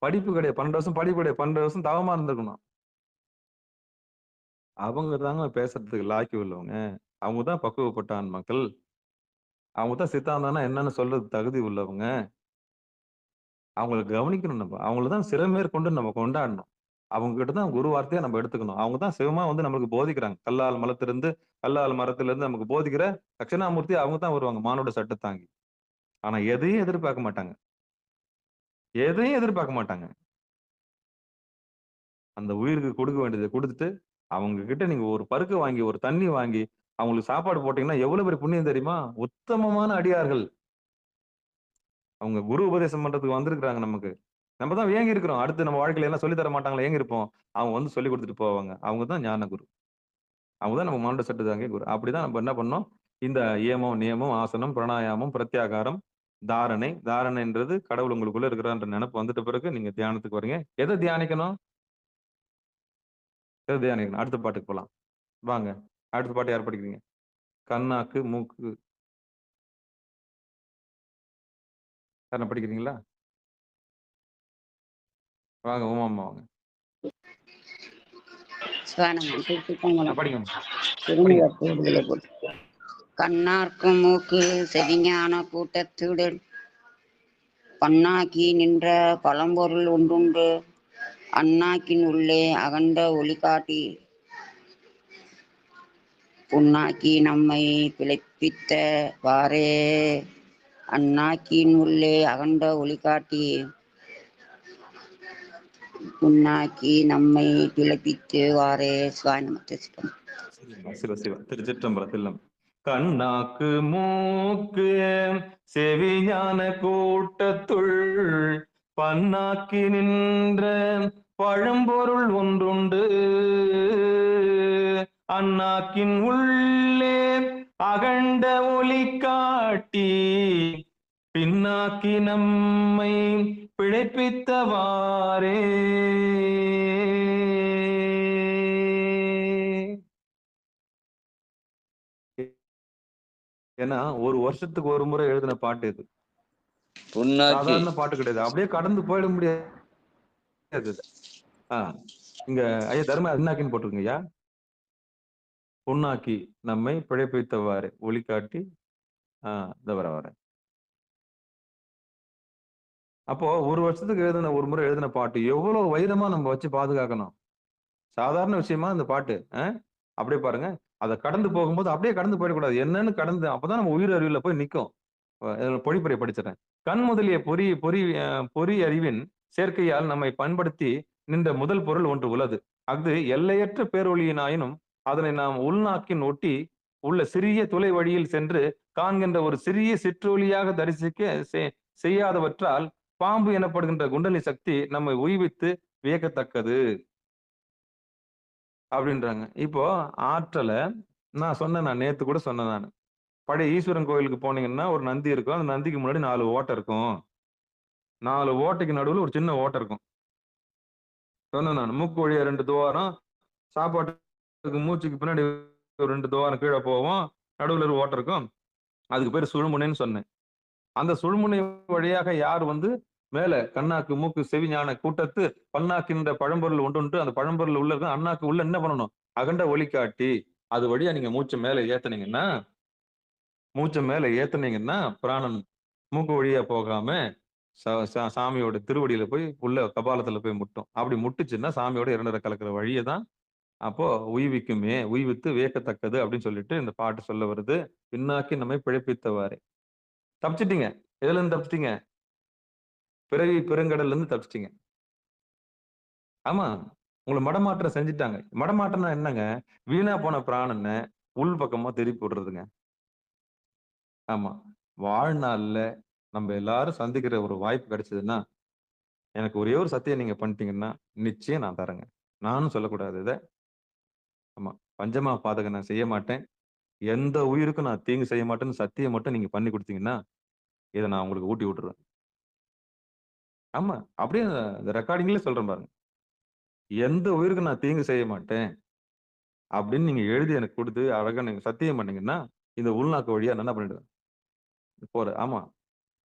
படிப்பு கிடையாது, 12 வருஷம் படிப்பு கிடையாது, 12 வருஷம் தவமா இருந்திருக்கணும். அவங்க தாங்க பேசுறதுக்கு லாக்கி உள்ளவங்க. அவங்க தான் பக்குவப்பட்ட ஆண் மக்கள். அவங்க தான் சித்தாந்தம்னா என்னன்னு சொல்றது தகுதி உள்ளவங்க. அவங்கள கவனிக்கணும் நம்ம. அவங்கள தான் சிறமேற்கொண்டு நம்ம கொண்டாடணும். அவங்க கிட்ட தான் குரு வார்த்தையா நம்ம எடுத்துக்கணும். அவங்க தான் சிவமா வந்து நம்மளுக்கு போதிக்கிறாங்க. கல்லால் மரத்திலிருந்து நமக்கு போதிக்கிற தட்சிணாமூர்த்தி அவங்க தான் வருவாங்க, மானோட சட்டை தாங்கி. ஆனா எதையும் எதிர்பார்க்க மாட்டாங்க. எதையும் எதிர்பார்க்க மாட்டாங்க. அந்த உயிருக்கு கொடுக்க வேண்டியதை கொடுத்துட்டு, அவங்க கிட்ட நீங்க ஒரு பருக்க வாங்கி, ஒரு தண்ணி வாங்கி, அவங்களுக்கு சாப்பாடு போட்டீங்கன்னா எவ்வளவு பெரிய புண்ணியம் தெரியுமா? உத்தமமான அடியார்கள். அவங்க குரு உபதேசம் பண்றதுக்கு வந்திருக்கிறாங்க நமக்கு. நம்ம தான் ஏங்கி இருக்கிறோம். அடுத்து நம்ம வாழ்க்கையில என்ன சொல்லி தர மாட்டாங்களா ஏங்கி இருப்போம். அவங்க வந்து சொல்லி கொடுத்துட்டு போவாங்க. அவங்க தான் ஞான குரு. அவங்க தான் நம்ம மானுட சட்டு தாங்கிய குரு. அப்படிதான் நம்ம என்ன பண்ணோம்? இந்த ஏமம், நியமம், ஆசனம், பிராணாயாமம், பிரத்யாகாரம், தாரணை. தாரணைன்றது கடவுள் உங்களுக்குள்ள இருக்கிறான்ற நினைப்பு வந்துட்ட பிறகு நீங்க தியானத்துக்கு வரீங்க. எதை தியானிக்கணும்? எதை தியானிக்கணும்? அடுத்த பாட்டுக்கு போலாம். வாங்க. அடுத்த பாட்டு யார் படிக்கிறீங்க? கண்ணாக்கு, மூக்கு. யாரும் படிக்கிறீங்களா? வாங்க, உமாம்மா வாங்க. படிங்க. கண்ணார்க்கும் மூக்கு செவிஞான கூட்டத்துடன் பன்னாக்கி நின்ற பழம்பொருள் ஒன்றுண்டு அண்ணாக்கின் உள்ளே அகண்ட ஒளி காட்டி புண்ணாக்கி நம்மை பிழைப்பித்த வாரே. அண்ணாக்கின் உள்ளே அகண்ட ஒளி காட்டி புண்ணாக்கி நம்மை பிழைப்பித்து வாரே. திருச்சிற்றம்பலத்தில் கண்ணாக்கு மூக்கு செவிஞான கூட்டத்துள் பன்னாக்கி நின்ற பழம்பொருள் ஒன்றுண்டு அண்ணாக்கின் உள்ளே அகண்ட ஒளி காட்டி பின்னாக்கி நம்மை பிழைப்பித்தவாறே. ஏன்னா ஒரு வருஷத்துக்கு ஒரு முறை எழுதின பாட்டு இது, சாதாரண பாட்டு கிடையாது. அப்படியே கடந்து போயிட முடியாது. இங்க ஐயா தர்ம அண்ணாக்கின்னு போட்டிருக்கீங்க ஐயா. பொன்னாக்கி நம்மை பிழைப்பித்தவாறு ஒளி காட்டி வர அப்போ ஒரு வருஷத்துக்கு எழுதின ஒரு முறை எழுதின பாட்டு எவ்வளவு வைரமா நம்ம வச்சு பாதுகாக்கணும். சாதாரண விஷயமா இந்த பாட்டு அப்படியே பாருங்க. அதை கடந்து போகும்போது அப்படியே கடந்து போயிடக்கூடாது. என்னன்னு கடந்து அப்பதான் நம்ம உயிர் அறிவுல போய் நிற்கும். பொழிப்புரை படிச்சிடறேன். கண் முதலிய பொறி அறிவின் சேர்க்கையால் நம்மை பயன்படுத்தி நின்ற முதல் பொருள் ஒன்று உள்ளது. அது எல்லையற்ற பேரொழியினாயினும் அதனை நாம் உள்நாக்கின் ஒட்டி உள்ள சிறிய துளை வழியில் சென்று காண்கின்ற ஒரு சிறிய சிற்றொலியாக தரிசிக்க செய்யாதவற்றால் பாம்பு எனப்படுகின்ற குண்டலி சக்தி நம்மை உய்வித்து வியக்கத்தக்கது அப்படின்றாங்க. இப்போ ஆற்றலை நான் சொன்னேன், நான் நேத்து கூட சொன்னேன். நான் பழைய ஈஸ்வரன் கோயிலுக்கு போனீங்கன்னா ஒரு நந்தி இருக்கும். அந்த நந்திக்கு முன்னாடி 4 ஓட்டை இருக்கும். 4 ஓட்டைக்கு நடுவில் ஒரு சின்ன ஓட்டை இருக்கும். சொன்னேன் நான், மூக்கு வழியா 2 துவாரம், சாப்பாட்டுக்கு மூச்சுக்கு பின்னாடி ஒரு 2 துவாரம் கீழே போவோம், நடுவில் ஒரு ஓட்டை இருக்கும். அதுக்கு பேர் சுழுமுனைன்னு சொன்னேன். அந்த சுழுமுனை வழியாக யார் மேல கண்ணாக்கு மூக்கு செவிஞான கூட்டத்து பன்னாக்கின்ற பழம்பொருள் ஒன்று, அந்த பழம்பொருள் உள்ள இருக்கும். அண்ணாக்கு உள்ள என்ன பண்ணணும்? அகண்ட ஒளி காட்டி அது வழியா நீங்க மூச்சை மேல ஏத்துனீங்கன்னா பிராணன் மூக்கு வழியா போகாம சாமியோட திருவடியில போய் உள்ள கபாலத்துல போய் முட்டும். அப்படி முட்டுச்சுன்னா சாமியோட 2 கலக்கிற வழியை தான் அப்போ உய்வித்து வியக்கத்தக்கது அப்படின்னு சொல்லிட்டு இந்த பாட்டு சொல்ல வருது. பின்னாக்கி நம்மை பிழைப்பித்தவாறு. தப்பிச்சிட்டீங்க. எதுல இருந்து தப்பிச்சிட்டீங்க? பிறவி பெருங்கடல்ல இருந்து தப்பிச்சிட்டீங்க. ஆமா, உங்களை மடமாற்றம் செஞ்சுட்டாங்க. மடமாற்றம்னா என்னங்க? வீணா போன பிராணனை உள் பக்கமா திருப்பி விடுறதுங்க. ஆமா, வாழ்நாள்ல நம்ம எல்லாரும் சந்திக்கிற ஒரு வாய்ப்பு கிடைச்சதுன்னா, எனக்கு ஒரே ஒரு சத்தியம் நீங்க பண்ணிட்டீங்கன்னா நிச்சயம் நான் தரேங்க. நானும் சொல்லக்கூடாது இதை. ஆமா, பஞ்சமா பாதகம் நான் செய்ய மாட்டேன், எந்த உயிருக்கும் நான் தீங்கு செய்ய மாட்டேன்னு சத்தியம் மட்டும் நீங்க பண்ணி கொடுத்தீங்கன்னா இதை நான் உங்களுக்கு ஊட்டி விட்டுருவேன். ஆமா, அப்படியே இந்த ரெக்கார்டிங்ல சொல்றேன் பாருங்க. எந்த உயிருக்கும் நான் தீங்கு செய்ய மாட்டேன் அப்படின்னு நீங்க எழுதி எனக்கு கொடுத்து அழகா நீங்க சத்தியம் பண்ணீங்கன்னா இந்த உள்நாக்கு வழியா நான் என்ன பண்ணிடுவேன் போற. ஆமா,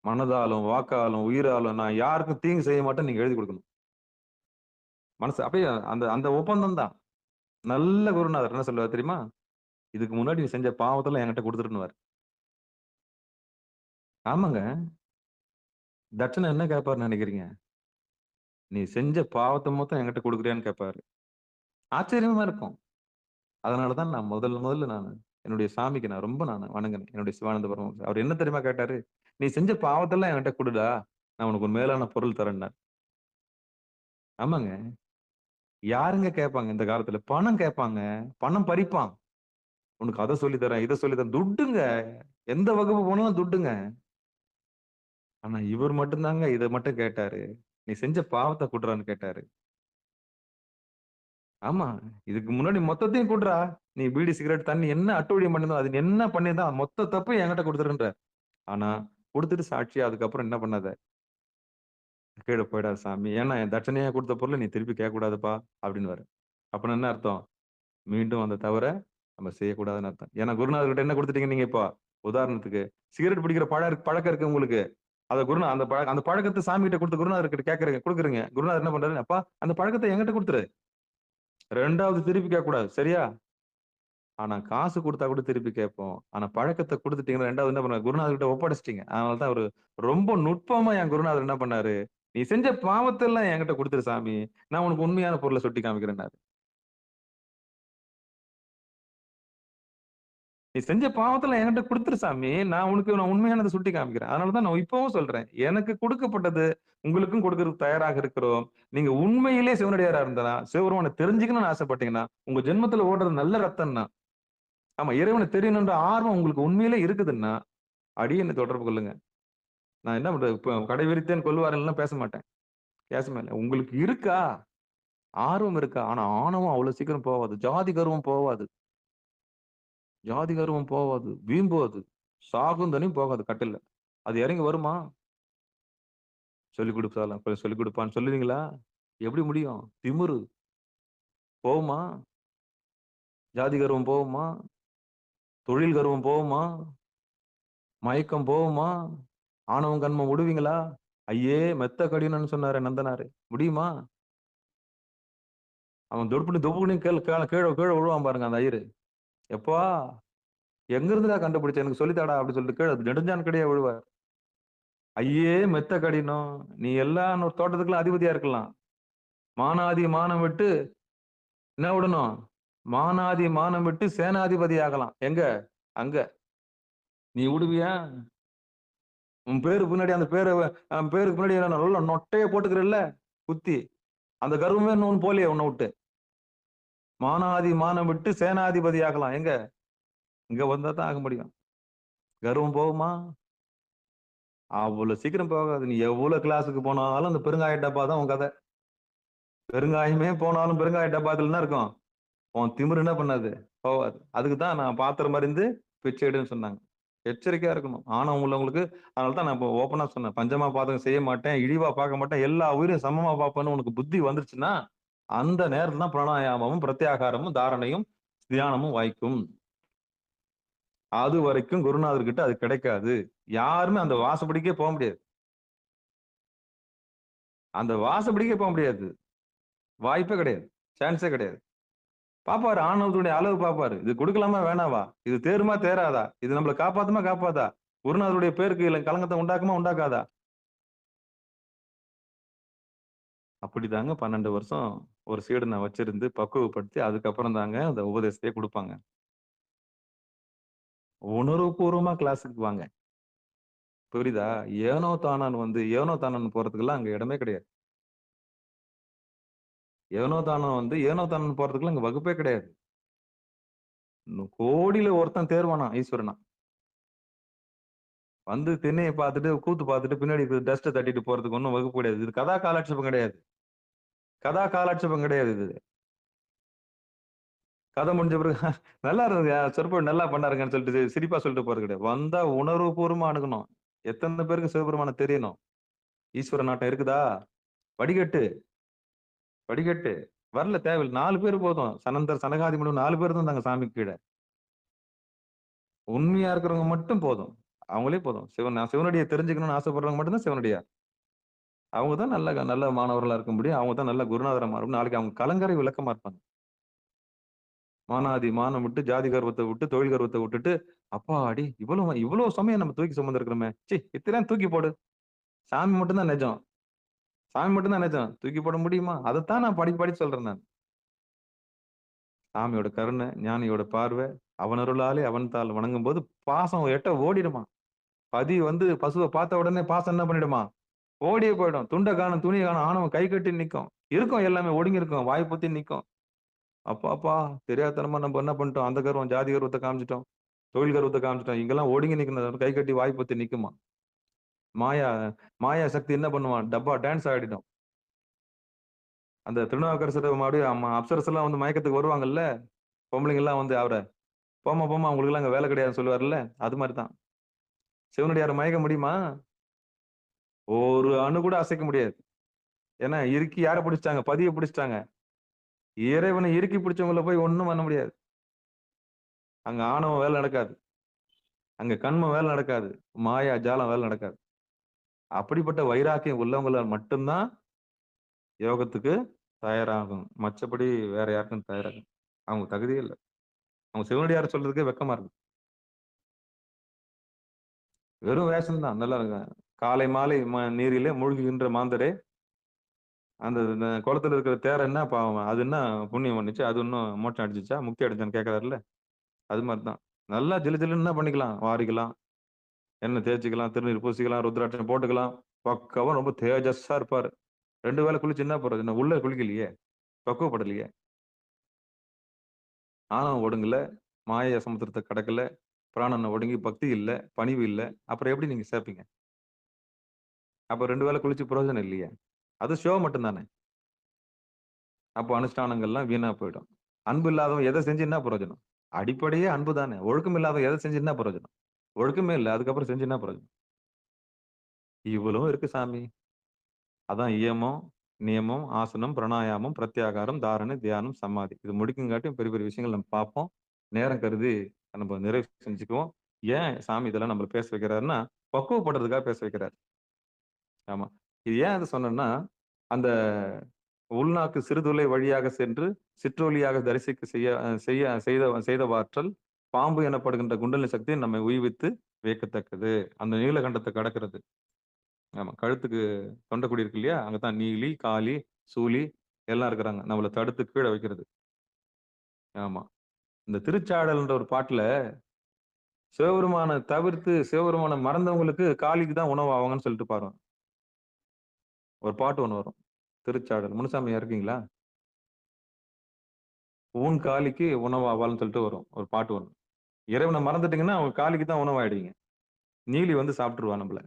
மனதாலும் வாக்காலும் உயிராலும் நான் யாருக்கும் தீங்கு செய்ய மாட்டேன் நீங்க எழுதி கொடுக்கணும். மனசு அப்படியே அந்த அந்த ஒப்பந்தம் தான். நல்ல குருநாதர் என்ன சொல்லுவார் தெரியுமா? இதுக்கு முன்னாடி நீ செஞ்ச பாவத்தெல்லாம் என்கிட்ட கொடுத்துருன்னு. ஆமாங்க, தட்சணை என்ன கேட்பாருன்னு நினைக்கிறீங்க? நீ செஞ்ச பாவத்தை மொத்தம் என்கிட்ட கொடுக்குறியான்னு கேட்பாரு. ஆச்சரியமா இருக்கும். அதனாலதான் நான் முதல்ல நான் என்னுடைய சாமிக்கு நான் ரொம்ப வணங்கினேன். என்னுடைய சிவானந்த பரமஹம்சர். அவர் என்ன தெரியுமா கேட்டாரு? நீ செஞ்ச பாவத்தெல்லாம் என்கிட்ட கொடுடா, நான் உனக்கு ஒரு மேலான பொருள் தரேன்னார். ஆமாங்க, யாருங்க கேட்பாங்க இந்த காலத்துல? பணம் கேட்பாங்க, பணம் பறிப்பான். உனக்கு அதை சொல்லி தரேன், இதை சொல்லி தரேன், துட்டுங்க. எந்த வகுப்பு போனாலும் துட்டுங்க. ஆனா இவர் மட்டும்தாங்க இதை மட்டும் கேட்டாரு. நீ செஞ்ச பாவத்தை குடுறான்னு கேட்டாரு. ஆமா, இதுக்கு முன்னாடி மொத்தத்தையும் குடுறா. நீ பீடி சிகரெட் தண்ணி என்ன அட்டூழியம் பண்ணிருந்தோ அது என்ன பண்ணிருந்தா மொத்த தப்பு என்கிட்ட கொடுத்துருன்ற. ஆனா கொடுத்துட்டு சாட்சியா அதுக்கப்புறம் என்ன பண்ணாத, கீழே போயிடாத சாமி. ஏன்னா என் தட்சணையா கொடுத்த பொருளை நீ திருப்பி கேட்க கூடாதுப்பா அப்படின்னு வர. அப்படின்னு என்ன அர்த்தம்? மீண்டும் அந்த தவிர நம்ம செய்யக்கூடாதுன்னு அர்த்தம். ஏன்னா குருநாதர்கிட்ட என்ன கொடுத்துட்டீங்க நீங்க? இப்போ உதாரணத்துக்கு சிகரெட் பிடிக்கிற பழக்கம் இருக்கு உங்களுக்கு. அதை அந்த பழக்கத்தை சாமி கிட்ட கொடுத்து குருநாதர்கிட்ட கொடுக்குறீங்க. குருநாதர் என்ன பண்றாரு? அப்பா அந்த பழக்கத்தை என்கிட்ட கொடுத்துரு, 2வது திருப்பி கேட்க கூடாது, சரியா? ஆனா காசு கொடுத்தா கூட திருப்பி கேட்போம். ஆனா பழக்கத்தை கொடுத்துட்டீங்கன்னா 2வது என்ன பண்ண? குருநாதர் கிட்ட ஒப்படைச்சிட்டீங்க. அதனாலதான் அவரு ரொம்ப நுட்பமா என் குருநாதர் என்ன பண்ணாரு? நீ செஞ்ச பாவத்தை எல்லாம் என்கிட்ட கொடுத்துரு சாமி, நான் உனக்கு உண்மையான பொருளை சுட்டி காமிக்கிறேன்னாரு. நீ செஞ்ச பாவத்துல என்கிட்ட கொடுத்துரு சாமி, நான் உண்மையானதை சுட்டி காமிக்கிறேன். அதனாலதான் நான் இப்பவும் சொல்றேன், எனக்கு கொடுக்கப்பட்டது உங்களுக்கும் கொடுக்கறதுக்கு தயாராக இருக்கிறோம். நீங்க உண்மையிலே சிவனடியாரா இருந்தா, சிவபெருமானை தெரிஞ்சுக்கணும்னு ஆசைப்பட்டீங்கன்னா, உங்க ஜென்மத்துல ஓடுறது நல்ல ரத்தம்னா, ஆமா இறைவனை தெரியணுன்ற ஆர்வம் உங்களுக்கு உண்மையிலே இருக்குதுன்னா அடியனை தொடர்பு கொள்ளுங்க. நான் என்ன பண்றது? இப்ப கடை விரித்தேன் கொள்வாரெல்லாம் பேச மாட்டேன். உங்களுக்கு இருக்கா? ஆர்வம் இருக்கா? ஆனா ஆணவம் அவ்வளவு சீக்கிரம் போவாது. ஜாதி கர்வம் போவாது. ஜாதி கர்வம் போவாது. வீம்பு அது. சாகும் தனியும் போகாது கட்டில்ல. அது இறங்கி வருமா? சொல்லிக் குடுத்தாலும் சொல்லிக் குடுப்பான்னு சொல்லுவீங்களா? எப்படி முடியும்? திமிரு போகுமா? ஜாதி கர்வம் போகுமா? தொழில் கர்வம் போகுமா? மயக்கம் போகுமா? ஆணவம் கன்மம் விடுவீங்களா? ஐயே மெத்த கடினம்னு சொன்னாரே நந்தனாரு. முடியுமா? அவன் தொப்புன்னு கீழ கீழ விழுவான் பாருங்க அந்த ஐயரு. எப்பா எங்க இருந்துடா கண்டுபிடிச்ச? எனக்கு சொல்லித்தாடா அப்படின்னு சொல்லிட்டு கீழ நெடுஞ்சான் கிடையா விழுவார். ஐயே மெத்த கடினம். நீ எல்லா தோட்டத்துக்குலாம் அதிபதியா இருக்கலாம். மானாதி மானம் விட்டு என்ன விடணும்? மானாதி மானம் விட்டு சேனாதிபதி ஆகலாம். எங்க? அங்க. நீ விடுவியா? உன் பேரு பின்னாடி அந்த பேருக்கு பின்னாடி நல்ல நொட்டைய போட்டுக்கிறல்ல குத்தி. அந்த கர்வமே இன்னொன்னு போலியே உன்னை விட்டு. மானாதி மானம் விட்டு சேனாதிபதி ஆகலாம். எங்க? இங்க வந்தா தான் ஆக முடியும். கர்வம் போகுமா? அவ்வளவு சீக்கிரம் போகாது. நீ எவ்வளவு கிளாஸுக்கு போனாலும் அந்த பெருங்காய டப்பா தான் உன் கதை. பெருங்காயமே போனாலும் பெருங்காய டப்பாத்துல என்ன இருக்கும்? உன் திமிரு என்ன பண்ணாது? போவாது. அதுக்கு தான் நான் பாத்திரம் மறிந்து பிச்சை எடுன்னு சொன்னாங்க. எச்சரிக்கையா இருக்கணும். ஆணவம் உள்ளவங்களுக்கு அதனால தான் நான் இப்போ ஓப்பனா சொன்னேன். பஞ்சமா பாதகம் செய்ய மாட்டேன், இழிவா பார்க்க மாட்டேன், எல்லா உயிரையும் சமமா பார்ப்பேன்னு உனக்கு புத்தி வந்துருச்சுன்னா, அந்த நேரத்துல தான் பிராணாயாமமும், பிரத்யாகாரமும், தாரணையும், தியானமும் வாய்க்கும். அது வரைக்கும் குருநாதர்கிட்ட அது கிடைக்காது. யாருமே அந்த வாசப்படிக்கே போக முடியாது. அந்த வாசப்படிக்கே போக முடியாது. வாய்ப்பே கிடையாது. சான்ஸே கிடையாது. பாப்பாரு ஆணவத்துடைய அளவு பாப்பாரு. இது கொடுக்கலாமா வேணாவா? இது தேருமா தேராதா? இது நம்மள காப்பாத்துமா காப்பாத்தா? குருநாதருடைய பேருக்கு இல்ல களங்கத்தை உண்டாக்குமா உண்டாக்காதா? அப்படிதாங்க 12 வருஷம் ஒரு சீடனை வச்சிருந்து பக்குவப்படுத்தி அதுக்கப்புறம் தாங்க அந்த உபதேசத்தையே கொடுப்பாங்க. உணர்வுபூர்வமா கிளாஸுக்கு வாங்க. புரியுதா? ஏனோ தானோன்னு போறதுக்கெல்லாம் அங்க இடமே கிடையாது. ஏனோ தானோன்னு போறதுக்கெல்லாம் அங்க வகுப்பே கிடையாது. கோடியில ஒருத்தன் தேர்வானா ஈஸ்வரனா. வந்து திண்ணைய பார்த்துட்டு, கூத்து பார்த்துட்டு, பின்னாடி டஸ்ட்ட தட்டிட்டு போறதுக்கு ஒண்ணும் வகுப்பு கிடையாது. இது கதா காலட்சேபம் கிடையாது. கதா காலட்சேபம் கிடையாது இது. கதை முடிஞ்ச பிறகு நல்லா இருந்தது. சொற்பொழிவு நல்லா பண்ணாருங்கன்னு சொல்லிட்டு சிரிப்பா சொல்லிட்டு போறது கிடையாது. வந்தா உணர்வுபூர்வமா அணுகணும். எத்தனை பேருக்கு சிவபெருமான தெரியணும்? ஈஸ்வர நாட்டம் இருக்குதா? வடிகட்டு, வடிகட்டு. வரல தேவையில்ல. 4 பேர் போதும். சனந்தர், சனகாதி முனிவர் 4 பேர் தான் இருந்தாங்க சாமிக்கு கீழ. உண்மையா இருக்கிறவங்க மட்டும் போதும். அவங்களே போதும். நான் சிவனடியை தெரிஞ்சுக்கணும்னு ஆசைப்படுறவங்க மட்டும்தான் சிவனடியார். அவங்க தான் நல்ல நல்ல மாணவர்களா இருக்க முடியும். அவங்க தான் நல்ல குருநாதரா மாற முடியும். நாளைக்கு அவங்க கலங்கரை விளக்கமா இருப்பாங்க. மானாதி மானம் விட்டு, ஜாதி கர்வத்தை விட்டு, தொழில் கர்வத்தை விட்டுட்டு, அப்பாடி இவ்வளவு சமயம் நம்ம தூக்கி சுமந்திருக்கிறோமே. இத்தனையும் தூக்கி போடு. சாமி மட்டும் தான் நிஜம். சாமி மட்டும் தான் நிஜம். தூக்கி போட முடியுமா? அதைத்தான் நான் படி சொல்றேன் நான். சாமியோட கருணை, ஞானியோட பார்வை, அவன் அருளாலே அவன் தாள் வணங்கும் போது பாசம் எட்ட ஓடிடுமா. பதி பசுவை பார்த்த உடனே பாசம் என்ன பண்ணிடுமா? ஓடியே போயிடும். துண்டை காணும், துணியை காணும், ஆணவம் கை கட்டி நிக்கும். இருக்கும் எல்லாமே ஒடுங்கி இருக்கும். வாய் பொத்தி நிக்கும். அப்பா தெரியாதனமா நம்ம என்ன பண்ணிட்டோம்? அந்த கர்வம், ஜாதி கர்வத்தை காமிச்சிட்டோம். தொழில் கர்வத்தை காமிச்சிட்டோம். இங்கெல்லாம் ஒடுங்கி நிக்கணும். கை கட்டி வாய் பொத்தி நிக்குமா. மாயா மாயா சக்தி என்ன பண்ணுவான்? டப்பா டான்ஸ் ஆடிடும். அந்த திருநாவுக்கரசர் மறுபடியும் அப்சரஸ் எல்லாம் மயக்கத்துக்கு வருவாங்கல்ல. பொம்பளைங்க எல்லாம் அவரை போமா உங்களுக்கு எல்லாம் அங்க வேலை கிடையாதுன்னு சொல்லுவார்ல. அது மாதிரிதான். சிவனடியாரை மயக்க முடியுமா? ஒரு அணு கூட அசைக்க முடியாது. ஏன்னா இறுக்கி யாரை பிடிச்சிட்டாங்க? பதிய பிடிச்சிட்டாங்க. இறைவனை இறுக்கி பிடிச்சவங்கள போய் ஒண்ணும் பண்ண முடியாது. அங்க ஆணவம் வேலை நடக்காது. அங்க கண்மம் வேலை நடக்காது. மாயா ஜாலம் வேலை நடக்காது. அப்படிப்பட்ட வைராக்கியம் உள்ளவங்களால் மட்டும்தான் யோகத்துக்கு தயாராகும். மற்றபடி வேற யாருக்கும் தயாராகும். அவங்க தகுதியே இல்லை. அவங்க சிவனடியார் சொல்றதுக்கே வெக்கமா இருக்கு. வெறும் வேஷம் தான். நல்லா இருக்கு. காலை மாலை நீரிலே மூழ்குகின்ற மாந்தரே, அந்த குளத்துல இருக்கிற தேரை என்ன பாவம்? அது என்ன புண்ணியம் பண்ணுச்சு? அது இன்னும் மோட்சம் அடிச்சுச்சா? முக்தி அடிச்சான்னு கேட்கறாருல்ல. அது மாதிரிதான். நல்லா ஜிலுன்னு என்ன பண்ணிக்கலாம்? வாரிக்கலாம், எண்ணெய் தேய்ச்சிக்கலாம், திருநீர் பூசிக்கலாம், ருத்ராட்சம் போட்டுக்கலாம். பக்காவா ரொம்ப தேஜஸா இருப்பாரு. 2 வேளை குளிச்சு என்ன போறது? என்ன உள்ள குளிக்கலையே, பக்குவப்படலையே. ஆணவம் ஒடுங்கல, மாய சமுத்திரத்தை கடக்கல, பிராணனை ஒடுங்கி பக்தி இல்ல, பணிவு இல்ல. அப்புறம் எப்படி நீங்க சேர்ப்பீங்க? அப்ப 2 வேளை குளிச்சு பிரயோஜனம் இல்லையே. அது ஷோ மட்டும் தானே. அப்போ அனுஷ்டானங்கள்லாம் வீணா போயிடும். அன்பு இல்லாதவன் எதை செஞ்சு என்ன பிரயோஜனம்? அடிப்படையே அன்பு தானே. ஒழுக்கம் இல்லாதவன் எதை செஞ்சு என்ன பிரயோஜனம்? ஒழுக்கமே இல்ல. அதுக்கப்புறம் செஞ்சு என்ன பிரயோஜனம்? இவ்வளவும் இருக்கு சாமி. அதான் இயமம், நியமம், ஆசனம், பிராணாயாமம், பிரத்யாகாரம், தாரணை, தியானம், சமாதி. இது முடிக்குங்காட்டியும் பெரிய பெரிய விஷயங்கள் நம்ம பார்ப்போம். நேரம் கருதி நம்ம நிறைவு செஞ்சுக்குவோம். ஏன் சாமி இதெல்லாம் நம்மள பேச வைக்கிறாருன்னா, பக்குவப்படுறதுக்காக பேச வைக்கிறாரு. ஆமா. இது ஏன் அத சொன்னேன்னா, அந்த உள்நாக்கு சிறுதுளை வழியாக சென்று சிற்றொலியாக தரிசிக்க செய்தவாற்றல் பாம்பு எனப்படுகின்ற குண்டலினி சக்தியை நம்மை உய்வித்து வியக்கத்தக்கது. அந்த நீலகண்டத்தை கடக்கிறது. ஆமா. கழுத்துக்கு தொண்டைக்குடி இருக்கு இல்லையா? அங்கதான் நீலி, காளி, சூலி எல்லாம் இருக்கிறாங்க. நம்மள தடுத்து கீழ வைக்கிறது. ஆமா. இந்த திருச்சாடல்ன்ற ஒரு பாட்டுல சிவபெருமான தவிர்த்து சிவபெருமான மறந்தவங்களுக்கு காளிக்கு தான் உணவு ஆவாங்கன்னு சொல்லிட்டு பாருங்க. ஒரு பாட்டு ஒண்ணு வரும். திருச்சாடல். முனுசாமி இருக்கீங்களா? ஊன் காளிக்கு உணவாவாள்ன்னு சொல்லிட்டு வரும். ஒரு பாட்டு ஒண்ணு. இறைவனை மறந்துட்டீங்கன்னா, அவங்க காளிக்கு தான் உணவாயிடுவீங்க. நீலி வந்து சாப்பிட்டுருவா நம்மள.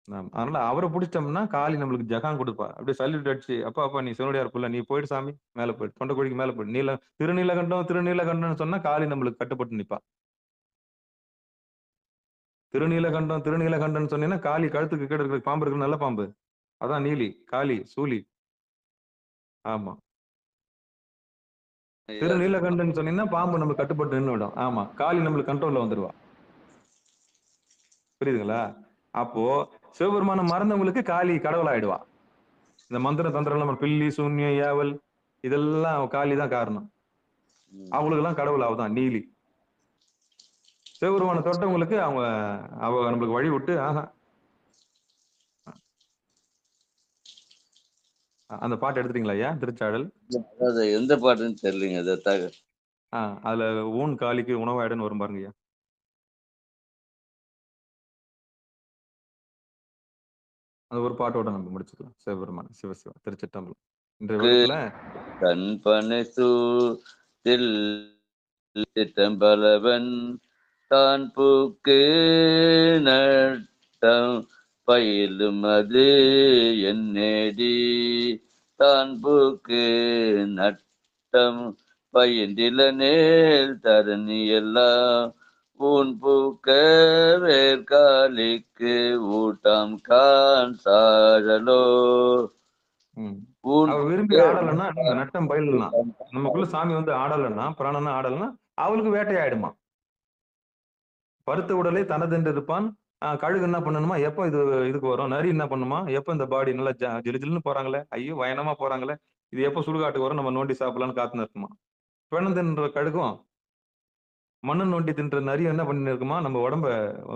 ஆமா. அதனால அவர புடிச்சிட்டோம்னா, காளி நம்மளுக்கு ஜகான் குடுப்பா. அப்படியே சல்யூட் அடிச்சு, "அப்பா, அப்பா நீ சிவனடியார் புள்ள. நீ போயிடு சாமி. மேல போயிடு. தொண்டைக்குழிக்கு மேல போயிடு. திருநீலகண்டம், திருநீலகண்டம்னு சொன்னா காளி நம்மளுக்கு கட்டுப்பட்டு நிப்பா. திருநீலகண்டம், திருநீலகண்டம்னு சொன்னீங்கன்னா, காளி கழுத்துக்கு கீழ இருக்கிற பாம்பு இருக்குல்ல, நல்ல பாம்பு. அதான் நீலி, காளி, சூலி. ஆமா. திருநீலகண்டம்னு சொன்னீங்கன்னா, பாம்பு நம்மளுக்கு கட்டுப்பட்டு நின்னுடும். ஆமா. காளி நம்மளுக்கு கண்ட்ரோல்ல வந்துருவா. புரியுதுங்களா? அப்போ சிவபெருமான மறந்தவங்களுக்கு காளி கடவுளாயிடுவா. இந்த மந்திர தந்திரம் எல்லாம் பில்லி, சூன்யம், ஏவல் இதெல்லாம் காளி தான் காரணம். அவங்களுக்கு எல்லாம் கடவுள் அவதான் நீலி. சிவபெருமான தொட்டவங்களுக்கு அவ நம்மளுக்கு வழி விட்டு அந்த பாட்டு எடுத்துட்டீங்களா ஐயா? திருச்சாடல். அது எந்த பாட்டுன்னு தெரியலங்க. அதுல ஊன் காளிக்கு உணவாயிடுன்னு வரும் பாருங்க ஐயா. அது ஒரு பாட்டோட நம்ம முடிச்சுக்கலாம். சிவபெருமான சிவசிவா திருச்சிற்றம்பலம். இன்றைய வகுப்புல கண்பனை சிற்றம்பலவன் தான் பூக்கு நட்டம் பயிலும் அது என்னேடி தான் பூக்கு நட்டம் பயின்றில நேல் தரணி எல்லாம் ஊன் பூக்க வேர்காலிக்கு ஊட்டாம் கான் சாழலோ. அவ விரும்பி ஆடலைன்னா நீங்க நட்டம் பயிலலாம். நமக்குள்ள சாமி வந்து ஆடலைன்னா பிராணனா ஆடலைன்னா அவளுக்கு வேட்டையாயிடுமா. பருத்த உடலை தனதென்று இருப்பான். கழுகு என்ன பண்ணணுமா, எப்ப இதுக்கு வரும்? நரி என்ன பண்ணுமா, எப்ப இந்த பாடி நல்லா ஜிலுஜிலுன்னு போறாங்களே, ஐயோ பயணமா போறாங்களே, இது எப்ப சுடுகாட்டுக்கு வரும், நம்ம நோண்டி சாப்பிடலாம்னு காத்துன்னு இருக்குமா. பிணம் தின்ற கழுகும் மண்ணு நோண்டி தின்ற நரி என்ன பண்ணின்னு இருக்குமா, நம்ம உடம்ப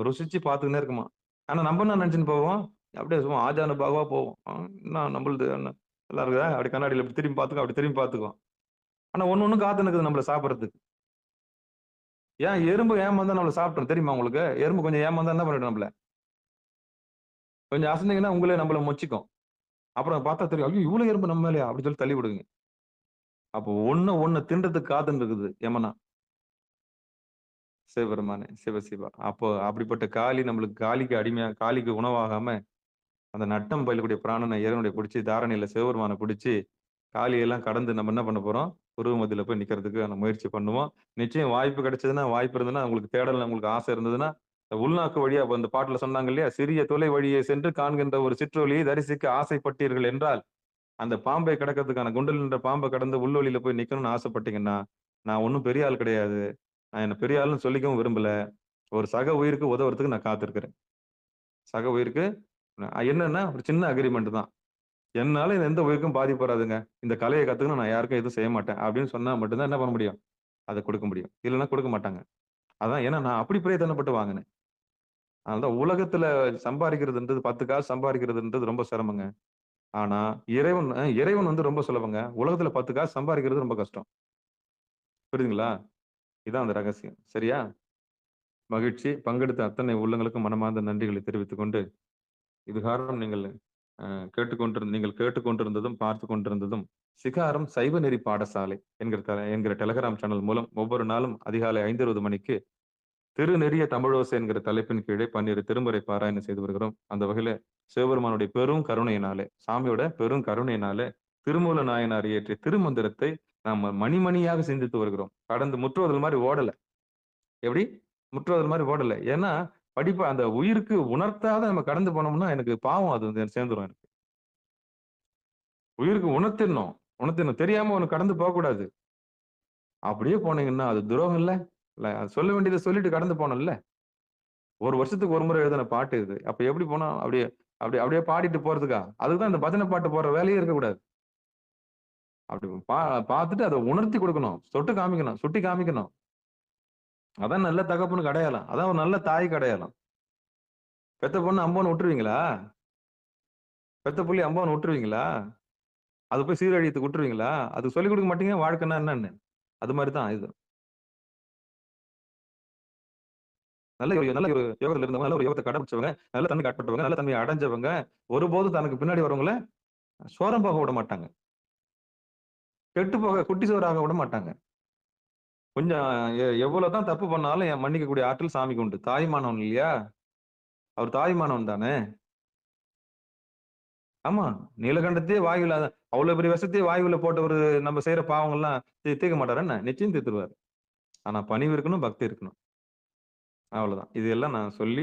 ருசிச்சு பாத்துக்கினே இருக்குமா. ஆனா நம்ம என்ன நினைச்சுன்னு போவோம், அப்படியே சும்மா ஆஜானு பாகவா போவோம். என்ன நம்மளுது நல்லா இருக்குதா, அப்படி கண்ணாடியில இப்படி திரும்பி பாத்துக்கோ, அப்படி திரும்பி பாத்துக்கோ. ஆனா ஒண்ணு காத்து இருக்குது நம்மள சாப்பிடறதுக்கு. ஏன் எறும்பு ஏமாந்தா நம்மள சாப்பிட்டோம் தெரியுமா உங்களுக்கு? எறும்பு கொஞ்சம் ஏமாந்தா என்ன பண்ணிடும் நம்மள? கொஞ்சம் அசந்தீங்கன்னா உங்களே நம்மள மொச்சிக்கும். அப்புறம் பார்த்தா தெரியும், ஐயோ இவ்வளவு எறும்பு நம்ம மேலயா அப்படி சொல்லி தள்ளி விடுங்க. அப்போ ஒண்ணு தின்றதுக்கு காத்துன்னு இருக்குது யமனா. சிவபெருமானே சிவசிவா. அப்போ அப்படிப்பட்ட காளி நம்மளுக்கு காளிக்கு உணவாகாம அந்த நட்டம் பயிலக்கூடிய பிராணனை இறைவனுடைய பிடிச்சி தாரணையில சிவபெருமானை பிடிச்சி காளியெல்லாம் கடந்து நம்ம என்ன பண்ண போறோம்? உருவமதியில போய் நிக்கிறதுக்கு நம்ம முயற்சி பண்ணுவோம். நிச்சயம் வாய்ப்பு கிடைச்சதுன்னா, வாய்ப்பு இருந்ததுன்னா, உங்களுக்கு தேடல் உங்களுக்கு ஆசை இருந்ததுன்னா, உள்நாக்கு வழியா அந்த பாட்டுல சொன்னாங்க இல்லையா? சிறிய தொலை வழியே சென்று காண்கின்ற ஒரு சிற்றொலியை தரிசிக்க ஆசைப்பட்டீர்கள் என்றால், அந்த பாம்பை கடக்கிறதுக்கான குண்டல் என்ற பாம்பை கடந்து உள்வழியில போய் நிக்கணும்னு ஆசைப்பட்டீங்கன்னா, நான் ஒண்ணும் பெரிய ஆள் கிடையாது. நான் என்ன பெரிய ஆளுன்னு சொல்லிக்கவும் விரும்பல. ஒரு சக உயிருக்கு உதவுறதுக்கு நான் காத்திருக்கிறேன். சக உயிருக்கு என்னன்னா ஒரு சின்ன அக்ரிமெண்ட் தான். என்னால எந்த உயிருக்கும் பாதிப்பு வராதுங்க. இந்த கலைய கத்துக்கணும் நான் யாருக்கும் எதுவும் செய்ய மாட்டேன். அப்படின்னு சொன்னா மட்டும் தான் என்ன பண்ண முடியும்? அத கொடுக்க முடியும். இல்லன்னா கொடுக்க மாட்டாங்க. அதான் ஏன்னா நான் அப்படி பிரயத்தனப்பட்டு வாங்கினேன். அதனால உலகத்துல சம்பாதிக்கிறதுன்றது 10 காசு சம்பாதிக்கிறதுன்றது ரொம்ப சிரமங்க. ஆனா இறைவன் வந்து ரொம்ப சுலபங்க. உலகத்துல 10 காசு சம்பாதிக்கிறது ரொம்ப கஷ்டம். புரியுதுங்களா? இதான் அந்த ரகசியம். சரியா? மகிழ்ச்சி. பங்கெடுத்த அத்தனை உள்ளங்களுக்கும் மனமார்ந்த நன்றிகளை தெரிவித்துக் கொண்டு, இதுகாரம் நீங்கள் கேட்டுக்கொண்டிருந்ததும், பார்த்துக் கொண்டிருந்ததும் சிகாரம் சைவ நெறி பாடசாலை என்கிற டெலகிராம் சேனல் மூலம் ஒவ்வொரு நாளும் அதிகாலை 5:20 மணிக்கு திருநெறிய தமிழோசை என்கிற தலைப்பின் கீழே 12 திருமுறை பாராயணம் செய்து வருகிறோம். அந்த வகையில சிவபெருமானுடைய பெரும் கருணையினாலே, சாமியோட பெரும் கருணையினாலே திருமூல நாயனார் இயற்றிய திருமந்திரத்தை நாம மணிமணியாக சிந்தித்து வருகிறோம். கடந்து முற்றுவதல் மாதிரி ஓடல. எப்படி? முற்றுவதல் மாதிரி ஓடல. ஏன்னா படிப்பு அந்த உயிருக்கு உணர்த்தாத நம்ம கடந்து போனோம்னா எனக்கு பாவம் அது வந்து சேர்ந்துரும் எனக்கு. உயிருக்கு உணர்த்திடணும். உணர்த்திடணும். தெரியாம ஒண்ணு கடந்து போகக்கூடாது. அப்படியே போனீங்கன்னா அது துரோகம் இல்ல? இல்ல அது சொல்ல வேண்டியதை சொல்லிட்டு கடந்து போனோம்ல. ஒரு வருஷத்துக்கு ஒரு முறை எழுதின பாட்டு இது. அப்ப எப்படி போனா அப்படியே அப்படியே அப்படியே பாடிட்டு போறதுக்கா? அதுக்குதான் இந்த பஜனை பாட்டு போடுற வேலையே இருக்கக்கூடாது. அப்படி பார்த்துட்டு அதை உணர்த்தி கொடுக்கணும். தொட்டு காமிக்கணும். சுட்டி காமிக்கணும். அதான் நல்ல தகப்பனுக்கு அடையாளம். அதான் ஒரு நல்ல தாய்க்கு அடையாளம். பெத்த பொண்ணு அம்போன்னு விட்டுருவீங்களா? பெத்த புள்ளி அம்போன்னு விட்டுருவீங்களா? அது போய் சீரழியத்துக்கு விட்டுருவீங்களா? அதுக்கு சொல்லிக் கொடுக்க மாட்டீங்க வாழ்க்கைன்னா என்னன்னு. அது மாதிரி தான் இது. நல்ல ஒரு யோகத்துல இருந்தவங்க, நல்ல ஒரு யோகத்தை கடைபிடிச்சவங்க, நல்ல தன்மை காட்பட்டவங்க, நல்ல தன்மையை அடைஞ்சவங்க, ஒருபோதும் தனக்கு பின்னாடி வரவங்கள சோரம் போக விட மாட்டாங்க. கெட்டு போக குட்டி சோறாக விட மாட்டாங்க. கொஞ்சம் எவ்வளவுதான் தப்பு பண்ணாலும் மன்னிக்கக்கூடிய ஆற்றல் சாமிக்கு உண்டு. தாய்மானவன் இல்லையா? அவர் தாய்மானவன் தானே. ஆமா. நீலகண்டத்தையே வாயுல அவ்வளவு பெரிய விஷத்தையே வாயுல போட்டவரு நம்ம செய்யற பாவங்கள்லாம் தீர்க்க மாட்டாரு என்ன? நிச்சயம் தீர்த்துருவாரு. ஆனா பணிவு இருக்கணும், பக்தி இருக்கணும். அவ்வளவுதான். இது எல்லாம் நான் சொல்லி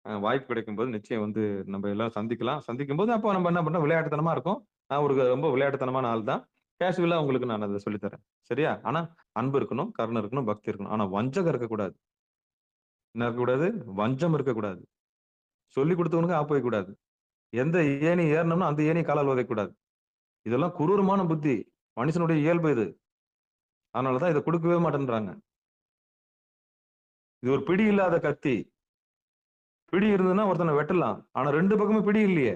வாய்ப்பு கிடைக்கும்போது நிச்சயம் வந்து நம்ம எல்லாம் சந்திக்கலாம். சந்திக்கும்போது அப்போ நம்ம என்ன பண்றோம் விளையாட்டுத்தனமா இருக்கும். நான் ஒரு ரொம்ப விளையாட்டுத்தனமான ஆள் தான். கேஷுவலா உங்களுக்கு நான் அதை சொல்லித் தரேன். சரியா? ஆனா அன்பு இருக்கணும், கருணை இருக்கணும், பக்தி இருக்கணும். ஆனா வஞ்சகம் இருக்கக்கூடாது. என்ன இருக்கக்கூடாது? வஞ்சம் இருக்கக்கூடாது. சொல்லிக் கொடுத்தவனுக்கு போய் கூடாது. எந்த ஏணி ஏறணும்னா அந்த ஏணி காலால் உதைக்கக்கூடாது. இதெல்லாம் குரூரமான புத்தி. மனுஷனுடைய இயல்பு இது. அதனாலதான் இதை கொடுக்கவே மாட்டேன்றாங்க. இது ஒரு பிடி இல்லாத கத்தி. பிடி இருந்ததுன்னா ஒருத்தனை வெட்டலாம். ஆனா 2 பக்கமும் பிடி இல்லையே.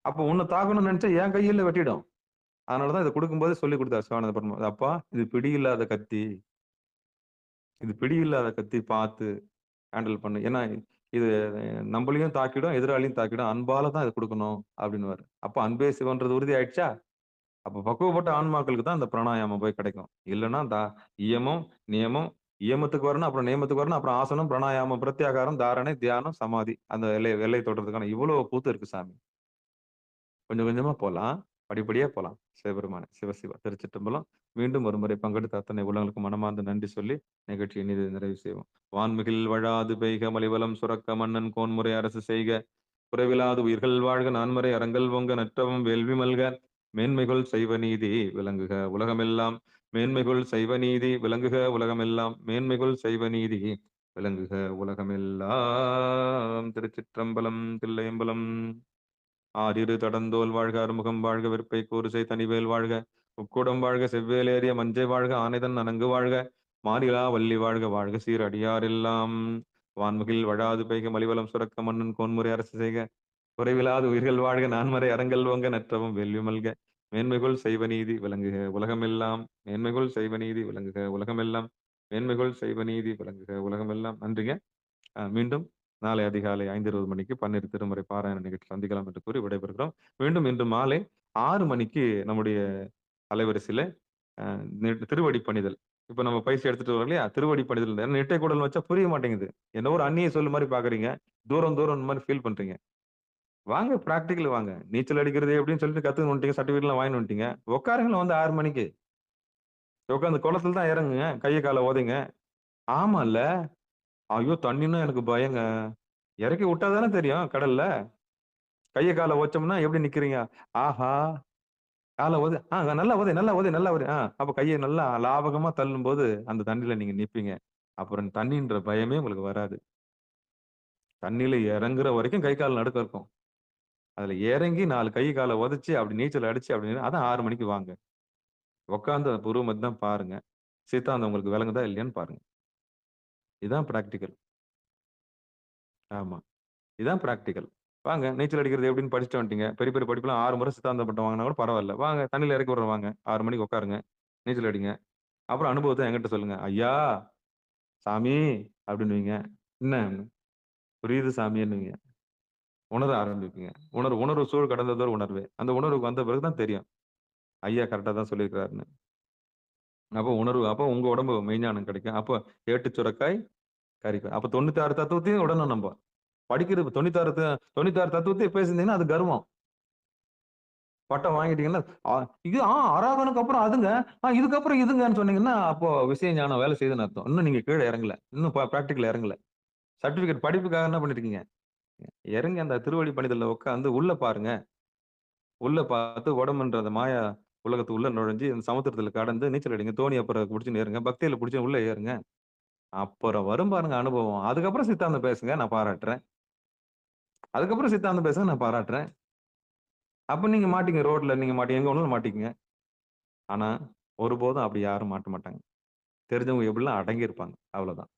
அப்ப உன்னை தாக்கணும்னு நினைச்சா என் கையில வெட்டிடும். அதனாலதான் இதை கொடுக்கும்போது சொல்லி கொடுத்தாரு சிவானந்த பரமஹம்சர். அப்பா இது பிடி இல்லாத கத்தி. இது பிடி இல்லாத கத்தி பார்த்து ஹேண்டில் பண்ணு. ஏன்னா இது நம்மளையும் தாக்கிடும், எதிராளியும் தாக்கிடும். அன்பால தான் இதை கொடுக்கணும் அப்படின்னுவாரு. அப்ப அன்பே சிவன்றது உறுதி ஆயிடுச்சா? அப்ப பக்குவப்பட்ட ஆன்மாக்களுக்கு தான் அந்த பிராணாயாமம் போய் கிடைக்கும். இல்லைன்னா இயமம், நியமம், இயமத்துக்கு வரணும், அப்புறம் நியமத்துக்கு வரணும், அப்புறம் ஆசனம், பிராணாயாமம், பிரத்யாகாரம், தாரணை, தியானம், சமாதி. அந்த எல்லை தொடுறதுக்கான இவ்வளவு கூத்து இருக்கு சாமி. கொஞ்சம் கொஞ்சமா போலாம். படிப்படியா போலாம். சிவபெருமானே, சிவசிவா, திருச்சிற்றம்பலம். மீண்டும் ஒருமுறை பங்கெடுத்த அத்தனை உள்ளங்களுக்கு மனமார்ந்த நன்றி சொல்லி நிகழ்ச்சியை இனிது நிறைவு செய்வோம். வான்மிகில் வழாது பெய்க மலிவலம் சுரக்க மன்னன் கோன்முறை அரசு செய்க குறைவிலாது உயிர்கள் வாழ்க நான்மறை அறங்கள் பொங்க நற்றவம் வேள்வி மல்க மேன்மைகள் செய்வ நீதி விளங்குக உலகமெல்லாம் மேன்மைகள் செய்வ நீதி விளங்குக உலகமெல்லாம் மேன்மைகள் செய்வ நீதி விளங்குக உலகமெல்லாம். திருச்சிற்றம்பலம் தில்லையம்பலம். ஆறிரு தடந்தோல் வாழ்க அறுமுகம் வாழ்க விற்பை கூறுசை தனிவேல் வாழ்க உக்குடம் வாழ்க செவ்வேலேறிய மஞ்சை வாழ்க ஆனைதன் அணங்கு வாழ்க மாறிலா வள்ளி வாழ்க வாழ்க சீர் அடியாரெல்லாம். வான்முகில் வழாது பெய்க மலிவலம் சுரக்க மன்னன் கோன்முறை அரசு செய்க குறைவிலாது உயிர்கள் வாழ்க நான்மறை அறங்கள் ஓங்க நற்றவும் வெல்வி மல்க மேன்மைகள் செய்வ நீதி விளங்குக உலகமெல்லாம் மேன்மைகள் செய்வ நீதி விளங்குக உலகமெல்லாம் மேன்மைகள் செய்வ நீதி விளங்குக உலகமெல்லாம். நன்றிங்க. மீண்டும் நாளை அதிகாலை 5:20 மணிக்கு பன்னிரு திருமுறை பாராயண நிகழ்ச்சி சந்திக்கலாம் என்று கூறி விடைபெறுகிறோம். மீண்டும் இன்று மாலை 6 மணிக்கு நம்முடைய அலைவரிசையில திருவடி பணிதல். இப்ப நம்ம பயிற்சி எடுத்துட்டு வரோம் இல்லையா? திருவடி பணிதல். ஏன்னா நெட்டை குடல் வச்சா புரிய மாட்டேங்குது. என்ன ஒரு அந்நிய சொல்லு மாதிரி பாக்குறீங்க. தூரம் தூரம் மாதிரி ஃபீல் பண்றீங்க. வாங்க பிராக்டிக்கல் வாங்க. நீச்சல் அடிக்கிறது எப்படின்னு சொல்லிட்டு கத்துக்க வந்துட்டீங்க, சர்டிபிகேட் எல்லாம் வாங்கி வந்துட்டீங்க. உட்காருங்களேன் வந்து 6 மணிக்கு உட்காந்து குளத்துல தான் இறங்குங்க, கையை காலை ஓதைங்க. ஆமா இல்ல? ஐயோ தண்ணின்னா எனக்கு பயங்க. இறக்கி விட்டாதானே தெரியும் கடல்ல. கையை காலை ஓச்சோம்னா எப்படி நிக்கிறீங்க? ஆஹா காலை ஓது. நல்லா ஓதை நல்லா ஓதை நல்லா ஓதை. அப்ப கையை நல்லா லாபகமா தள்ளும் போது அந்த தண்ணியில நீங்க நிப்பீங்க. அப்புறம் தண்ணின்ற பயமே உங்களுக்கு வராது. தண்ணியில இறங்குற வரைக்கும் கை கால் நடுக்கம் இருக்கும். அதுல இறங்கி 4 கை காலை உதைச்சு அப்படி நீச்சல் அடிச்சு அப்படின்னு அதான் 6 மணிக்கு வாங்க. உட்காந்து புருவ தான் பாருங்க. சித்தாந்தம் உங்களுக்கு விளங்குதா இல்லையான்னு பாருங்க. இதுதான் பிராக்டிக்கல். ஆமா. இதான் பிராக்டிக்கல். வாங்க நீச்சல் அடிக்கிறது எப்படின்னு படிச்சுட்டு வந்துட்டீங்க. பெரிய பெரிய படிப்புலாம் 6 முறை சித்தாந்தம் பட்டம் வாங்கினா கூட பரவாயில்ல. வாங்க தண்ணியில இறக்கி விடுறோம் வாங்க. 6 மணிக்கு உட்காருங்க. நீச்சல் அடிங்க. அப்புறம் அனுபவத்தை என்கிட்ட சொல்லுங்க. ஐயா சாமி அப்படின்னுவீங்க. என்ன புரியுது சாமின்னுவீங்க. உணர ஆரம்பிப்பீங்க. உணர்வு சூழ் கடந்ததோர் உணர்வு. அந்த உணர்வுக்கு வந்த பிறகுதான் தெரியும். ஐயா கரெக்டா தான் சொல்லியிருக்கிறாருன்னு. அப்போ உங்க உடம்பு மெய்ஞானம் கிடைக்கும். அப்போ ஏட்டு சுரக்காய் கறிக்காய். அப்ப 96 தத்துவத்தையும் உடனும் நம்ம படிக்கிறது 96 தத்துவத்தையும் பேசியிருந்தீங்கன்னா அது கர்வம். பட்டம் வாங்கிட்டீங்கன்னா இது ஆராதனுக்கு அப்புறம் அதுங்க இதுக்கப்புறம் இதுங்கன்னு சொன்னீங்கன்னா அப்போ விஷய ஞானம் வேலை செய்யுதுன்னு அர்த்தம். இன்னும் நீங்க கீழே இறங்கல, இன்னும் பிராக்டிக்கல் இறங்கல. சர்டிபிகேட் படிப்புக்காக என்ன பண்ணிருக்கீங்க? இறங்கி அந்த திருவடி பணிதல்ல உட்காந்து உள்ள பாருங்க. உள்ள பார்த்து உடம்புன்ற அந்த மாயா உலகத்து உள்ள நுழைஞ்சு அந்த சமுத்திரத்துல கடந்து நீச்சல் அடிங்க. தோணி அப்புறம் புடிச்சுன்னு ஏறுங்க. பக்தியில புடிச்சு உள்ள ஏறுங்க. அப்புறம் வரும் பாருங்க அனுபவம். அதுக்கப்புறம் சித்தாந்தம் பேசுங்க, நான் பாராட்டுறேன். அதுக்கப்புறம் சித்தாந்தம் பேசுங்க, நான் பாராட்டுறேன். அப்ப நீங்க மாட்டீங்க, ரோட்ல நீங்க மாட்டீங்க, எங்க வேணாலும் மாட்டிக்கங்க. ஆனா ஒருபோதும் அப்படி யாரும் மாட்ட மாட்டாங்க. தெரிஞ்சவங்க எப்படிலாம் அடங்கி இருப்பாங்க. அவ்வளவுதான்.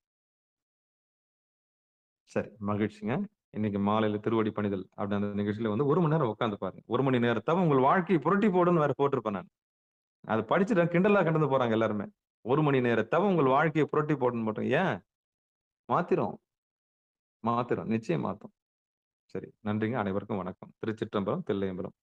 சரி, மகிழ்ச்சிங்க. இன்னைக்கு மாலையில திருவடி பணிதல் அப்படி அந்த நிகழ்ச்சியில வந்து 1 மணி நேரம் உட்கார்ந்து பாருங்க. 1 மணி நேரத்தவ உங்கள் வாழ்க்கையை புரட்டி போடுன்னு வேற போட்டிருப்பேன் நான். அத படிச்சுட்டு கிண்டலா கடந்து போறாங்க எல்லாருமே. 1 மணி நேரத்தவ உங்கள் வாழ்க்கையை புரட்டி போடுன்னு மட்டும். ஏன்? மாத்திரும். மாத்திரும். நிச்சயம் மாத்தும். சரி. நன்றிங்க. அனைவருக்கும் வணக்கம். திருச்சிற்றம்பலம், தில்லையம்பலம்.